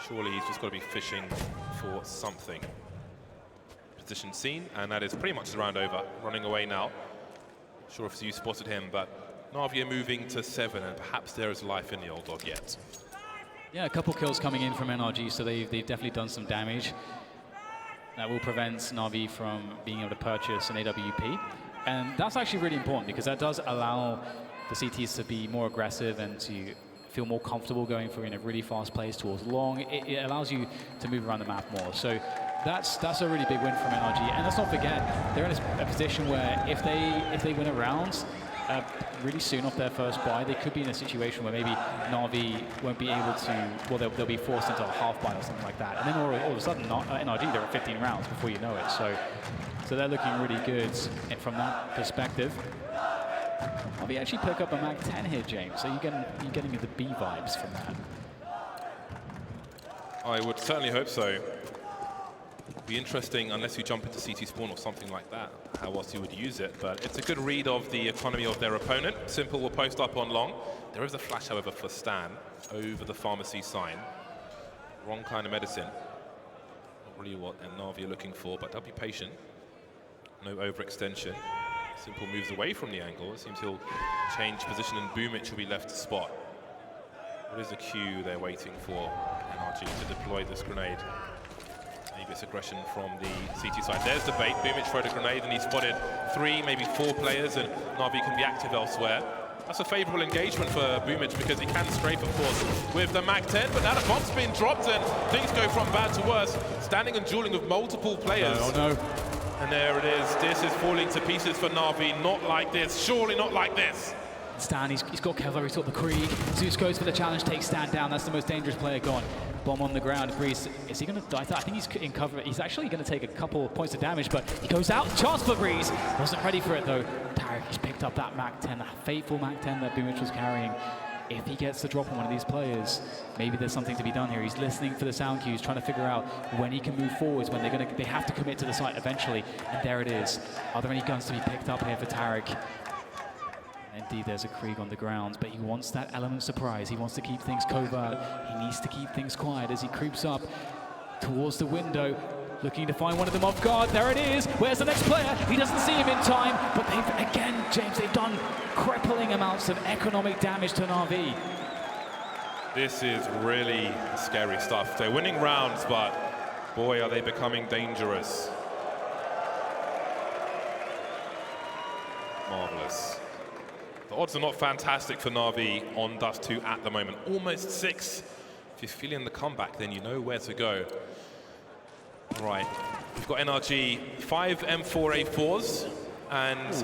S14: Surely he's just got to be fishing for something. Position seen, and that is pretty much the round over. Running away now. Not sure if you spotted him, but Na'Vi are moving to 7, and perhaps there is life in the old dog yet.
S5: Yeah, a couple kills coming in from NRG, so they've definitely done some damage. That will prevent Na'Vi from being able to purchase an AWP. And that's actually really important because that does allow the CTs to be more aggressive and to feel more comfortable going for really fast plays towards long. It allows you to move around the map more. So that's a really big win from NRG. And let's not forget, they're in a position where if they win a round really soon off their first buy, they could be in a situation where maybe Na'Vi won't be able to, well, they'll be forced into a half buy or something like that. And then all of a sudden, NRG, they're at 15 rounds before you know it. So they're looking really good from that perspective. Na'Vi actually pick up a Mag 10 here, James. So you're getting the B vibes from that.
S14: I would certainly hope so. Be interesting, unless you jump into CT spawn or something like that, how else you would use it. But it's a good read of the economy of their opponent. Simple will post up on long. There is a flash, however, for Stan over the pharmacy sign. Wrong kind of medicine. Not really what Na'Vi are looking for, but they'll be patient. No overextension. Simple moves away from the angle. It seems he'll change position and Boomich will be left to spot. What is the cue they're waiting for NRG to deploy this grenade? Maybe it's aggression from the CT side. There's the bait. Boomich throw the grenade and he spotted 3, maybe 4 players, and Na'Vi can be active elsewhere. That's a favorable engagement for Boomich because he can strafe, of course, with the Mac-10, but now the bomb's been dropped and things go from bad to worse. Standing and dueling with multiple players.
S5: Oh no.
S14: And there it is. This is falling to pieces for Na'Vi. Not like this. Surely not like this.
S5: Stan, he's got Kevlar, he's got the Krieg. Zeus goes for the challenge, takes Stan down. That's the most dangerous player gone. Bomb on the ground. Breeze, is he going to die? I think he's in cover. He's actually going to take a couple of points of damage, but he goes out. Chance for Breeze. Wasn't ready for it, though. Tarek, he's picked up that Mac-10, that fateful Mac-10 that Boomich was carrying. If he gets the drop on one of these players, maybe there's something to be done here. He's listening for the sound cues, trying to figure out when he can move forwards, when they have to commit to the site eventually. And there it is. Are there any guns to be picked up here for Tarek? Indeed, there's a Krieg on the ground, but he wants that element of surprise. He wants to keep things covert. He needs to keep things quiet as he creeps up towards the window, looking to find one of them off guard. There it is. Where's the next player? He doesn't see him in time, but they've, again, James, they've done crippling amounts of economic damage to Na'Vi.
S14: This is really scary stuff. They're winning rounds, but boy, are they becoming dangerous. Marvelous. The odds are not fantastic for Na'Vi on Dust2 at the moment. Almost 6. If you're feeling the comeback, then you know where to go. Right, we've got NRG 5 M4A4s, and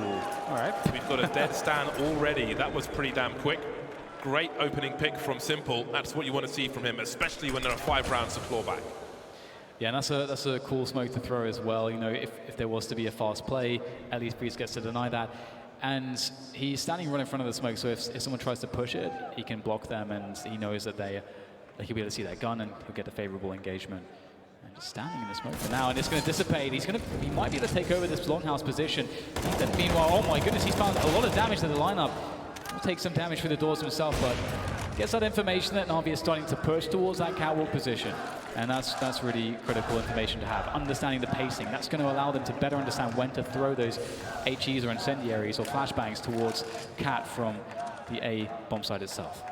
S5: all right.
S14: We've got a dead Stan already. That was pretty damn quick. Great opening pick from Simple. That's what you want to see from him, especially when there are 5 rounds to claw back.
S5: Yeah, and that's a cool smoke to throw as well. You know, if there was to be a fast play, at least Breeze gets to deny that. And he's standing right in front of the smoke, so if someone tries to push it, he can block them, and he knows that he'll be able to see that gun, and he'll get a favorable engagement. And just standing in the smoke for now, and it's going to dissipate. He might be able to take over this longhouse position. Then meanwhile, oh my goodness, he's found a lot of damage to the lineup. He'll take some damage through the doors himself, but gets that information that Na'Vi is starting to push towards that catwalk position. And that's really critical information to have. Understanding the pacing, that's going to allow them to better understand when to throw those HEs or incendiaries or flashbangs towards Cat from the A bomb site itself.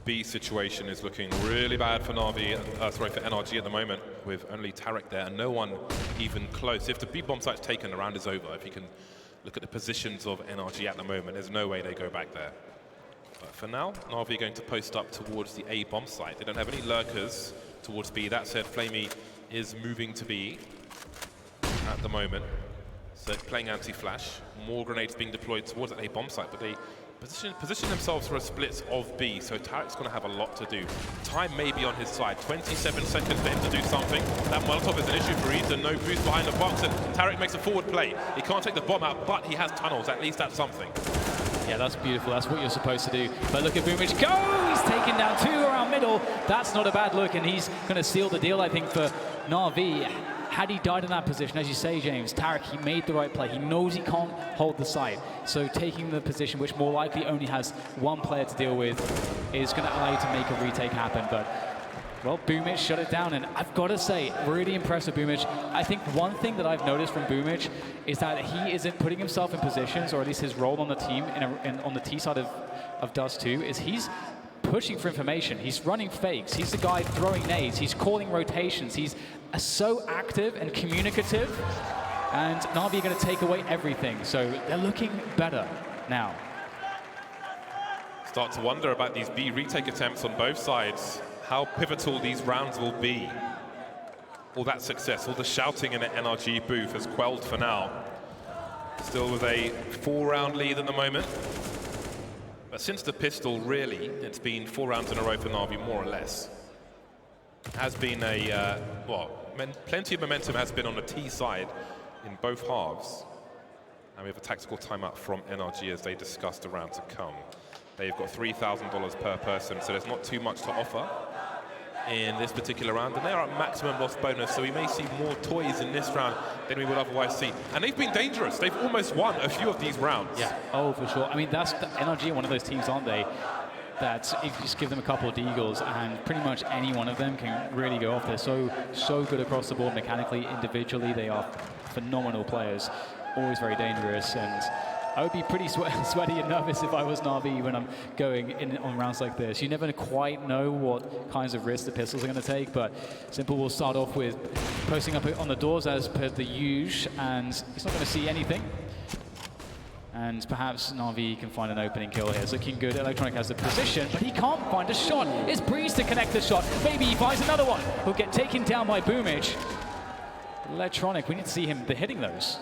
S14: B situation is looking really bad for Na'Vi, for NRG at the moment, with only Tarek there and no one even close. If the B bomb site's taken, the round is over. If you can look at the positions of NRG at the moment, there's no way they go back there. But for now, Na'Vi are going to post up towards the A bomb site. They don't have any lurkers towards B. That said, Flamey is moving to B at the moment. So playing anti-flash. More grenades being deployed towards that A bomb site, but they position themselves for a split of B, so Tarek's going to have a lot to do. Time may be on his side. 27 seconds for him to do something. That Molotov is an issue for Ethan. No boost behind the box, and Tarek makes a forward play. He can't take the bomb out, but he has tunnels. At least that's something.
S5: Yeah, that's beautiful. That's what you're supposed to do. But look at Boomich go! He's taken down 2 around middle. That's not a bad look, and he's going to seal the deal, I think, for Na'Vi. Had he died in that position, as you say, James, Tarek, he made the right play. He knows he can't hold the site. So taking the position, which more likely only has 1 player to deal with, is going to allow you to make a retake happen. But, well, Boomich shut it down. And I've got to say, really impressive, Boomich. I think one thing that I've noticed from Boomich is that he isn't putting himself in positions, or at least his role on the team, on the T side of Dust2, is he's pushing for information. He's running fakes. He's the guy throwing nades. He's calling rotations. He's so active and communicative. And Na'Vi are going to take away everything. So they're looking better now.
S14: Start to wonder about these B retake attempts on both sides. How pivotal these rounds will be. All that success, all the shouting in the NRG booth has quelled for now. Still with a 4-round lead at the moment. But since the pistol, really, it's been 4 rounds in a row for Na'Vi, more or less. Has been a, plenty of momentum has been on the T side in both halves. And we have a tactical timeout from NRG as they discuss the round to come. They've got $3,000 per person, so there's not too much to offer. in this particular round, and they are at maximum loss bonus, so we may see more toys in this round than we would otherwise see. And they've been dangerous. They've almost won a few of these rounds.
S5: Yeah. Oh, for sure. I mean, that's the NRG, one of those teams, aren't they? That if you just give them a couple of deagles, and pretty much any one of them can really go off. They're so good across the board mechanically, individually. They are phenomenal players, always very dangerous. And I would be pretty sweaty and nervous if I was Na'Vi when I'm going in on rounds like this. You never quite know what kinds of risks the pistols are going to take, but Simple will start off with posting up on the doors as per the usual, and he's not going to see anything. And perhaps Na'Vi can find an opening kill here. It's looking good. Electronic has the position, but he can't find a shot. It's Breeze to connect the shot. Maybe he finds another one. He'll get taken down by Boomage. Electronic, we need to see him hitting those.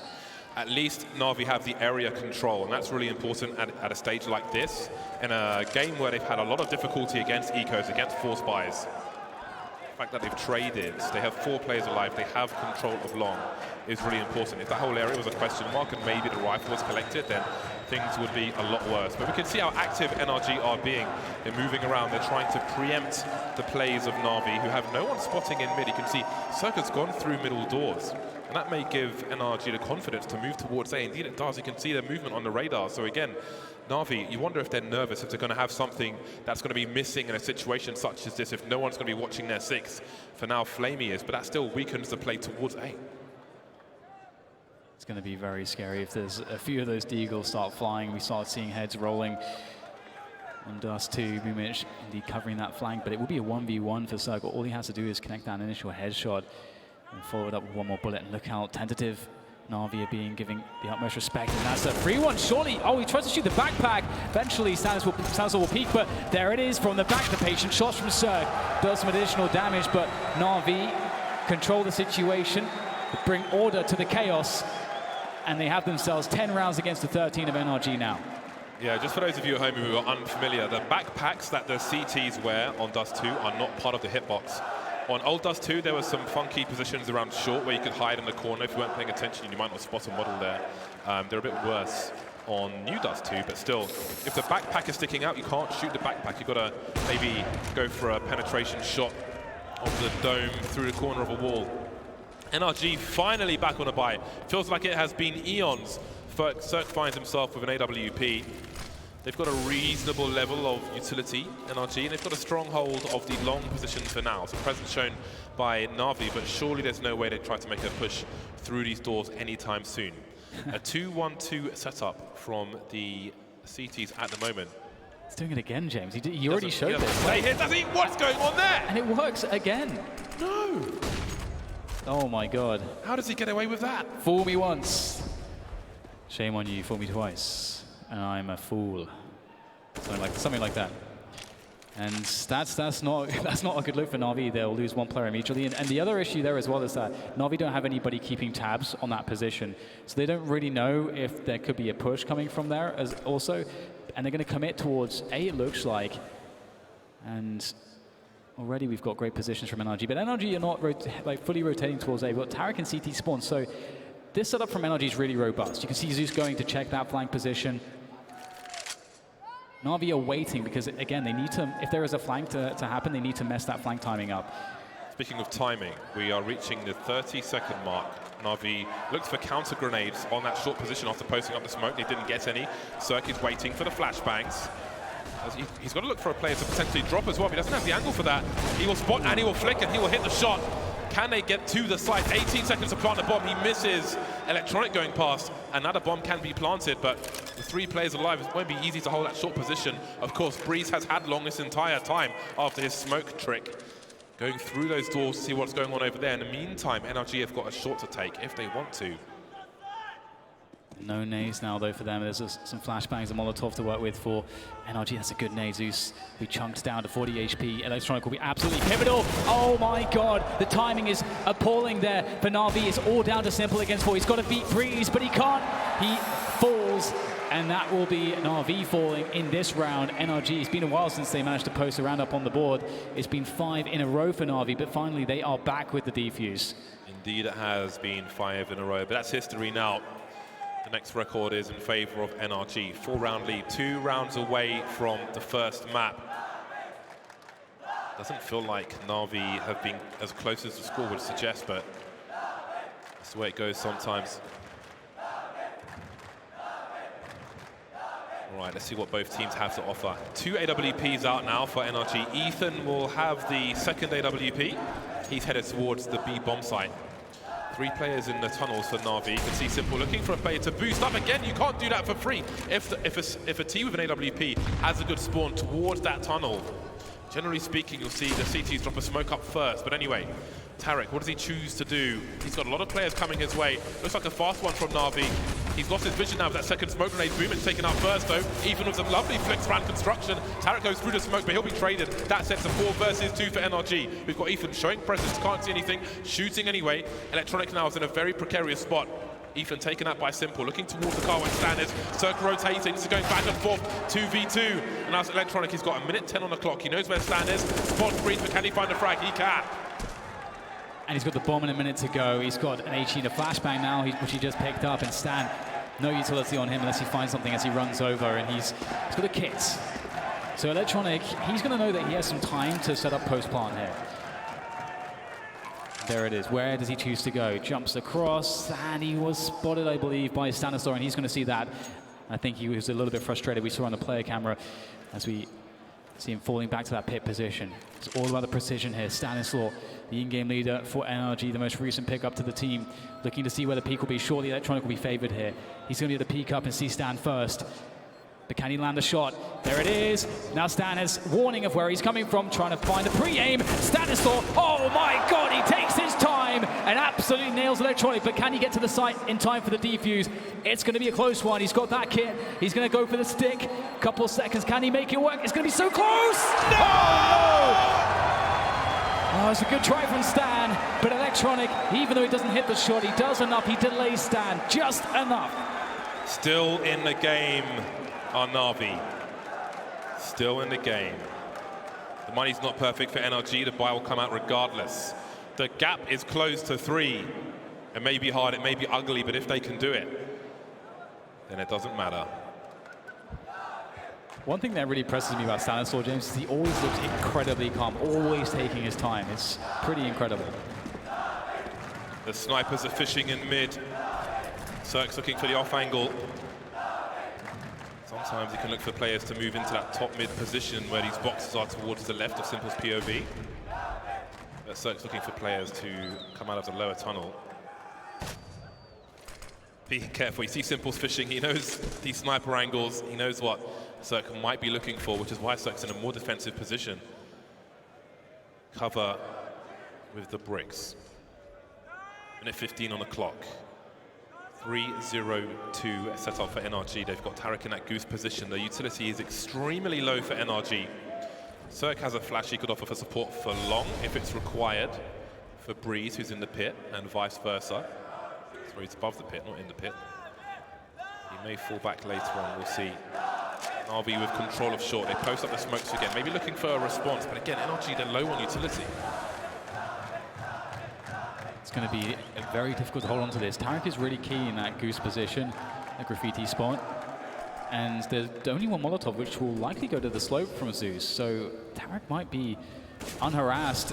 S14: At least Na'Vi have the area control, and that's really important at a stage like this, in a game where they've had a lot of difficulty against Ecos, against Force Buys. The fact that they've traded, they have 4 players alive, they have control of long, is really important. If that whole area was a question mark and maybe the rifle was collected, then things would be a lot worse. But we can see how active NRG are being. They're moving around, they're trying to preempt the plays of Na'Vi, who have no one spotting in mid. You can see Circuit's gone through middle doors, and that may give NRG the confidence to move towards A. Indeed it does, you can see their movement on the radar. So again, Na'Vi, you wonder if they're nervous, if they're going to have something that's going to be missing in a situation such as this, if no one's going to be watching their 6. For now, Flamey is, but that still weakens the play towards A.
S5: It's going to be very scary if there's a few of those deagles start flying. We start seeing heads rolling on Dust2. Boomage indeed covering that flank, but it will be a 1v1 for Circle. All he has to do is connect that initial headshot and follow it up with one more bullet. And look how tentative Na'Vi are giving the utmost respect, and that's a free one, surely. Oh, he tries to shoot the backpack. Eventually, Stanislaw will peek, but there it is from the back. The patient shots from Cirque does some additional damage, but Na'Vi control the situation, bring order to the chaos, and they have themselves 10 rounds against the 13 of NRG now.
S14: Yeah, just for those of you at home who are unfamiliar, the backpacks that the CTs wear on Dust2 are not part of the hitbox. On old Dust2, there were some funky positions around short where you could hide in the corner. If you weren't paying attention, you might not spot a model there. They're a bit worse on new Dust2, but still, if the backpack is sticking out, you can't shoot the backpack. You've got to maybe go for a penetration shot of the dome through the corner of a wall. NRG finally back on a buy. Feels like it has been eons. Cirque finds himself with an AWP. They've got a reasonable level of utility, NRG, and they've got a stronghold of the long position for now. So presence shown by Na'Vi, but surely there's no way they try to make a push through these doors anytime soon. A 2-1-2 setup from the CTs at the moment.
S5: He's doing it again, James. He already showed this.
S14: Stay here, does he? What's going on there?
S5: And it works again.
S14: No.
S5: Oh my God.
S14: How does he get away with that?
S5: Fool me once. Shame on you, fool me twice. And I'm a fool. Something like that. And that's not a good look for Na'Vi. They'll lose one player immediately. And the other issue there as well is that Na'Vi don't have anybody keeping tabs on that position. So they don't really know if there could be a push coming from there as also. And they're going to commit towards A, it looks like. And already we've got great positions from NRG. But NRG are not fully rotating towards A. We've got Tarek and CT spawn. So this setup from NRG is really robust. You can see Zeus going to check that flank position. Na'Vi are waiting because, again, they need to, if there is a flank to happen, they need to mess that flank timing up.
S14: Speaking of timing, we are reaching the 30-second mark. Na'Vi looked for counter grenades on that short position after posting up the smoke. They didn't get any. Cirque is waiting for the flashbangs. He's got to look for a player to potentially drop as well. He doesn't have the angle for that. He will spot and he will flick and he will hit the shot. Can they get to the site? 18 seconds to plant the bomb. He misses. Electronic going past. Another bomb can be planted, but the 3 players alive, it won't be easy to hold that short position. Of course, Breeze has had long this entire time after his smoke trick. Going through those doors to see what's going on over there. In the meantime, NRG have got a shot to take if they want to.
S5: No nades now, though, for them. There's some flashbangs and Molotov to work with for NRG. That's a good nade. Zeus will be chunked down to 40 HP. Electronic will be absolutely pivotal. Oh, my God. The timing is appalling there for Na'Vi. It's all down to Simple against 4. He's got to beat Breeze, but he can't. He falls, and that will be Na'Vi falling in this round. NRG, it's been a while since they managed to post a round up on the board. It's been 5 in a row for Na'Vi, but finally they are back with the defuse.
S14: Indeed, it has been 5 in a row, but that's history now. The next record is in favor of NRG. 4-round lead, 2 rounds away from the first map. Doesn't feel like Na'Vi have been as close as the score would suggest, but that's the way it goes sometimes. All right, let's see what both teams have to offer. 2 AWPs out now for NRG. Ethan will have the second AWP. He's headed towards the B bomb site. 3 players in the tunnels for Na'Vi. You can see Simple looking for a player to boost up. Again, you can't do that for free. If a team with an AWP has a good spawn towards that tunnel, generally speaking, you'll see the CTs drop a smoke up first. But anyway, Tarek, what does he choose to do? He's got a lot of players coming his way. Looks like a fast one from Na'Vi. He's lost his vision now with that second smoke grenade. Boomin's taken out first, though. Ethan with some lovely flicks around construction. Tarek goes through the smoke, but he'll be traded. That sets a 4 versus 2 for NRG. We've got Ethan showing presence, can't see anything, shooting anyway. Electronic now is in a very precarious spot. Ethan taken out by Simple, looking towards the car when Stan is. Circle rotating, so going back and forth, 2v2. And now it's Electronic, he's got 1:10 on the clock. He knows where Stan is. Spots Breeze, but can he find the frag? He can.
S5: And he's got the bomb in a minute to go. He's got an HE and a flashbang now, which he just picked up. And Stan, no utility on him unless he finds something as he runs over. And he's got a kit. So Electronic, he's going to know that he has some time to set up post-plant here. There it is. Where does he choose to go? Jumps across, and he was spotted, I believe, by Stanislaw, and he's going to see that. I think he was a little bit frustrated. We saw on the player camera as we see him falling back to that pit position. It's all about the precision here. Stanislaw, the in-game leader for NRG, the most recent pick up to the team, looking to see where the peak will be. Surely Electronic will be favored here. He's going to get the peek up and see Stan first. But can he land the shot? There it is. Now Stan has warning of where he's coming from, trying to find the pre-aim. Stanislaw, oh my God, he takes his time and absolutely nails Electronic. But can he get to the site in time for the defuse? It's going to be a close one. He's got that kit. He's going to go for the stick. Couple seconds. Can he make it work? It's going to be so close. No! Oh, it's a good try from Stan. But Electronic, even though he doesn't hit the shot, he does enough. He delays Stan just enough.
S14: Still in the game. Na'Vi still in the game. The money's not perfect for NRG. The buy will come out regardless. The gap is closed to 3. It may be hard, it may be ugly, but if they can do it, then it doesn't matter.
S5: One thing that really impresses me about Stanislaw, James, is he always looks incredibly calm, always taking his time. It's pretty incredible.
S14: The snipers are fishing in mid. Cirque's looking for the off angle. Sometimes you can look for players to move into that top mid position where these boxes are towards the left of Simple's POV. But Cirque's looking for players to come out of the lower tunnel. Be careful, you see Simple's fishing, he knows these sniper angles, he knows what Cirque might be looking for, which is why Cirque's in a more defensive position. Cover with the bricks. Minute 15 on the clock. 3-0-2 set up for NRG. They've got Tarek in that goose position. The utility is extremely low for NRG. Cirque has a flash he could offer for support for long if it's required for Breeze, who's in the pit, and vice versa. So he's above the pit, not in the pit. He may fall back later on, we'll see. NRV with control of short. They post up the smokes again, maybe looking for a response, but again, NRG, they're low on utility.
S5: It's going to be very difficult to hold on to this. Tarek is really key in that goose position, the graffiti spot. And there's only one Molotov, which will likely go to the slope from Zeus. So Tarek might be unharassed.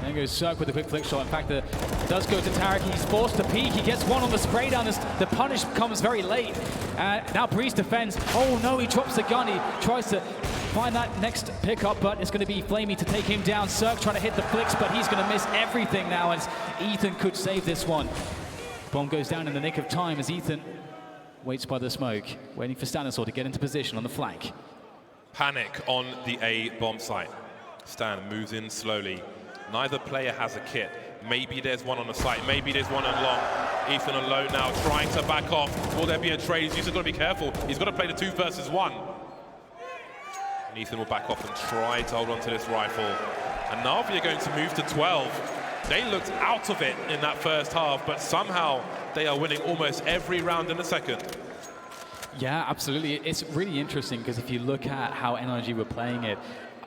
S5: There goes Cirque with a quick flick shot. In fact, it does go to Tarek. He's forced to peek. He gets one on the spray down. The punish comes very late. Now Breeze defends. Oh no, he drops the gun. He tries to find that next pickup, but it's going to be Flamey to take him down. Cirque trying to hit the flicks, but he's going to miss everything now as Ethan could save this one. Bomb goes down in the nick of time as Ethan waits by the smoke, waiting for Stanislaw to get into position on the flank.
S14: Panic on the A bomb site. Stan moves in slowly. Neither player has a kit. Maybe there's one on the site, maybe there's one on long. Ethan alone now, trying to back off. Will there be a trade? He's got to be careful. He's got to play the 2 versus 1. And Ethan will back off and try to hold on to this rifle. And Na'Vi are going to move to 12. They looked out of it in that first half, but somehow they are winning almost every round in the second.
S5: Yeah, absolutely. It's really interesting because if you look at how NRG were playing it,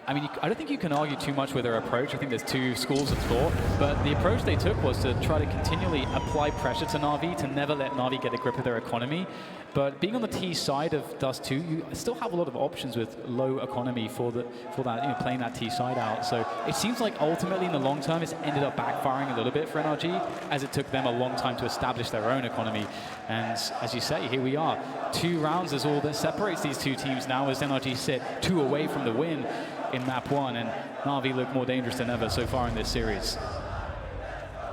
S5: I mean, I don't think you can argue too much with their approach. I think there's two schools of thought, but the approach they took was to try to continually apply pressure to Na'Vi, to never let Na'Vi get a grip of their economy. But being on the T side of Dust2, you still have a lot of options with low economy for that, playing that T side out. So it seems like ultimately in the long term, it's ended up backfiring a little bit for NRG, as it took them a long time to establish their own economy. And as you say, here we are. 2 rounds is all that separates these two teams now, as NRG sit 2 away from the win in map 1, and Na'Vi look more dangerous than ever so far in this series.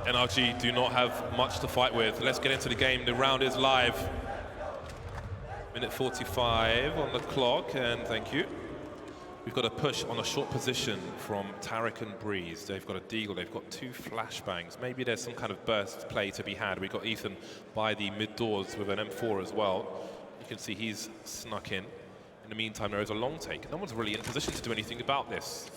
S14: NRG do not have much to fight with. Let's get into the game. The round is live. Minute 45 on the clock, and thank you. We've got a push on a short position from Tarek and Breeze. They've got a deagle, they've got 2 flashbangs. Maybe there's some kind of burst play to be had. We've got Ethan by the mid doors with an M4 as well. You can see he's snuck in. In the meantime, there is a long take. No one's really in position to do anything about this.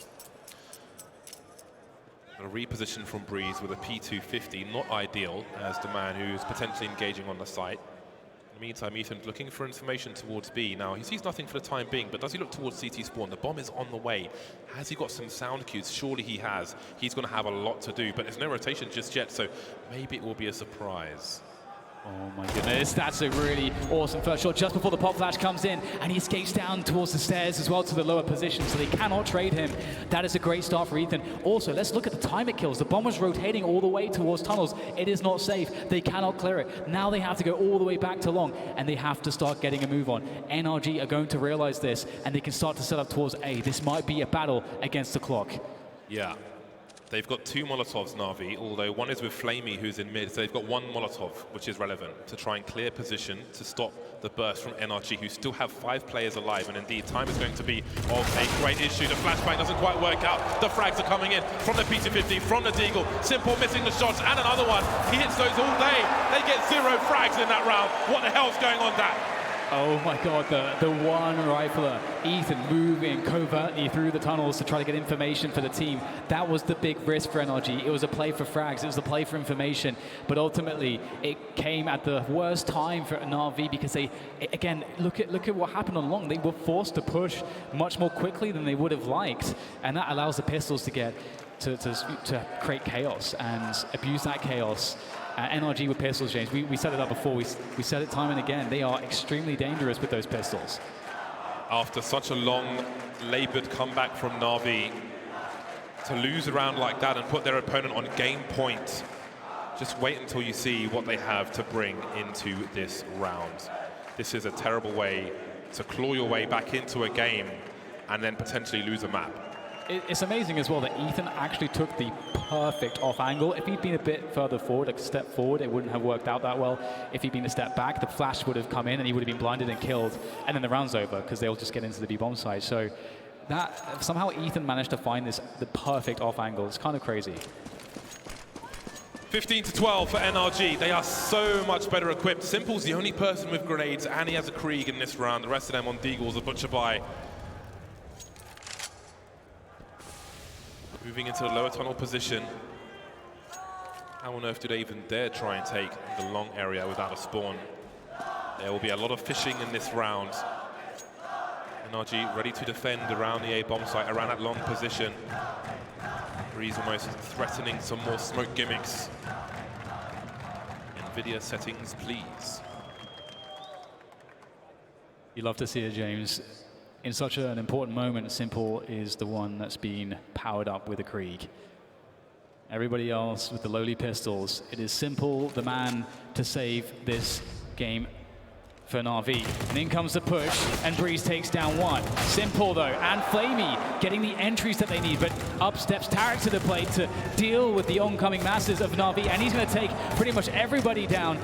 S14: A reposition from Breeze with a P250, not ideal as the man who's potentially engaging on the site. In the meantime, Ethan's looking for information towards B. Now, he sees nothing for the time being, but does he look towards CT spawn? The bomb is on the way. Has he got some sound cues? Surely he has. He's going to have a lot to do, but there's no rotation just yet, so maybe it will be a surprise.
S5: Oh my goodness, that's a really awesome first shot just before the pop flash comes in, and he escapes down towards the stairs as well to the lower position, so they cannot trade him. That is a great start for Ethan. Also, let's look at the time it kills. The bomb was rotating all the way towards tunnels. It is not safe. They cannot clear it. Now they have to go all the way back to long, and they have to start getting a move on. NRG are going to realize this, and they can start to set up towards A. This might be a battle against the clock.
S14: Yeah. They've got 2 Molotovs, Na'Vi, although one is with Flamey, who's in mid, so they've got 1 Molotov, which is relevant, to try and clear position to stop the burst from NRG, who still have 5 players alive, and indeed, time is going to be of a great issue. The flashbang doesn't quite work out. The frags are coming in from the P250, from the Deagle. Simple missing the shots, and another one. He hits those all day. They get 0 frags in that round. What the hell's going on there?
S5: Oh my god, the one rifler, Ethan, moving covertly through the tunnels to try to get information for the team. That was the big risk for NRG. It was a play for frags, it was a play for information, but ultimately it came at the worst time for Na'Vi because they, again, look at what happened on long. They were forced to push much more quickly than they would have liked, and that allows the pistols to get to create chaos and abuse that chaos. NRG with pistols, James, we set it up before, we said it time and again, they are extremely dangerous with those pistols.
S14: After such a long, laboured comeback from Na'Vi, to lose a round like that and put their opponent on game point, just wait until you see what they have to bring into this round. This is a terrible way to claw your way back into a game and then potentially lose a map.
S5: It's amazing as well that Ethan actually took the perfect off angle. If he'd been a bit further forward, like a step forward, it wouldn't have worked out that well. If he'd been a step back, the flash would have come in and he would have been blinded and killed. And then the round's over because they'll just get into the B-bomb side. So that somehow Ethan managed to find the perfect off angle. It's kind of crazy.
S14: 15-12 for NRG. They are so much better equipped. Simple's the only person with grenades, and he has a Krieg in this round. The rest of them on Deagles, a Butcher by. Moving into the lower tunnel position. How on earth do they even dare try and take the long area without a spawn? There will be a lot of fishing in this round. NRG ready to defend around the A bomb site, around that long position. Breeze almost threatening some more smoke gimmicks. NVIDIA settings, please.
S5: You love to see it, James. In such an important moment, Simple is the one that's been powered up with a Krieg. Everybody else with the lowly pistols. It is Simple, the man to save this game for Na'Vi. And in comes the push, and Breeze takes down 1. Simple, though, and Flamey getting the entries that they need, but up steps Tarek to the plate to deal with the oncoming masses of Na'Vi, and he's going to take pretty much everybody down.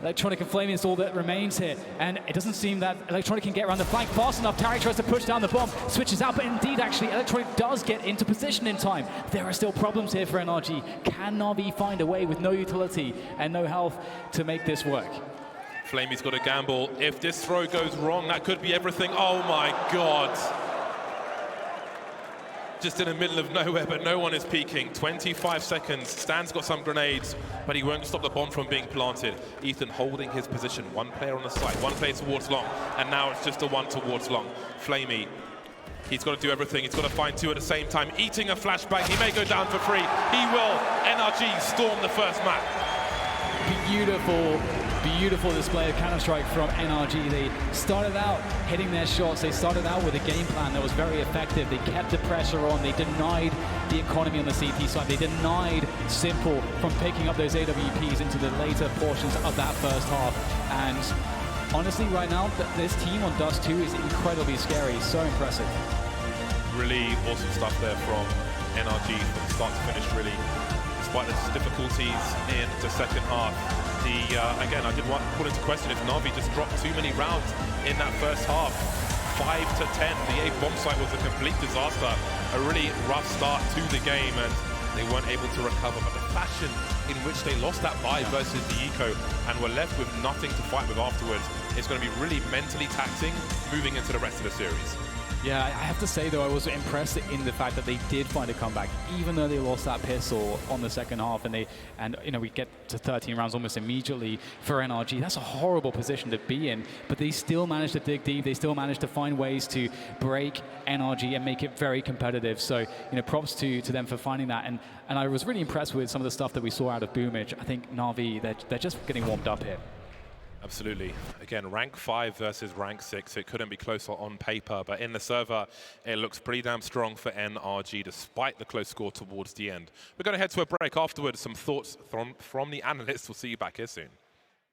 S5: Electronic and Flamey is all that remains here, and it doesn't seem that Electronic can get around the flank fast enough. Tarek tries to push down the bomb, switches out, but indeed, actually, Electronic does get into position in time. There are still problems here for NRG. Can Na'Vi find a way with no utility and no health to make this work?
S14: Flamey's got a gamble. If this throw goes wrong, that could be everything. Oh my God. Just in the middle of nowhere, but no one is peeking. 25 seconds. Stan's got some grenades, but he won't stop the bomb from being planted. Ethan holding his position. 1 player on the side, 1 player towards long, and now it's just a 1 towards long. Flamey He's got to do everything. He's got to find two at the same time. Eating a flashbang. He may go down for free. He will. NRG storm the first map.
S5: Beautiful, beautiful display of Counter-Strike from NRG. They started out hitting their shots. They started out with a game plan that was very effective. They kept the pressure on. They denied the economy on the CT side. They denied Simple from picking up those AWPs into the later portions of that first half. And honestly, right now, this team on Dust2 is incredibly scary. So impressive.
S14: Really awesome stuff there from NRG from start to finish, really. Despite the difficulties in the second half. Again, I did want to put into question if Na'Vi just dropped too many rounds in that first half. 5 to 10. The A bomb site was a complete disaster. A really rough start to the game, and they weren't able to recover. But the fashion in which they lost that buy versus the Eco and were left with nothing to fight with afterwards, it's going to be really mentally taxing moving into the rest of the series.
S5: Yeah, I have to say, though, I was impressed in the fact that they did find a comeback, even though they lost that pistol on the second half, and you know, we get to 13 rounds almost immediately for NRG. That's a horrible position to be in, but they still managed to dig deep. They still managed to find ways to break NRG and make it very competitive. So, you know, props to them for finding that. And I was really impressed with some of the stuff that we saw out of Boomage. I think Na'Vi, they're just getting warmed up here.
S14: Absolutely. Again, rank 5 versus rank 6. It couldn't be closer on paper, but in the server, it looks pretty damn strong for NRG, despite the close score towards the end. We're going to head to a break afterwards. Some thoughts from the analysts. We'll see you back here soon.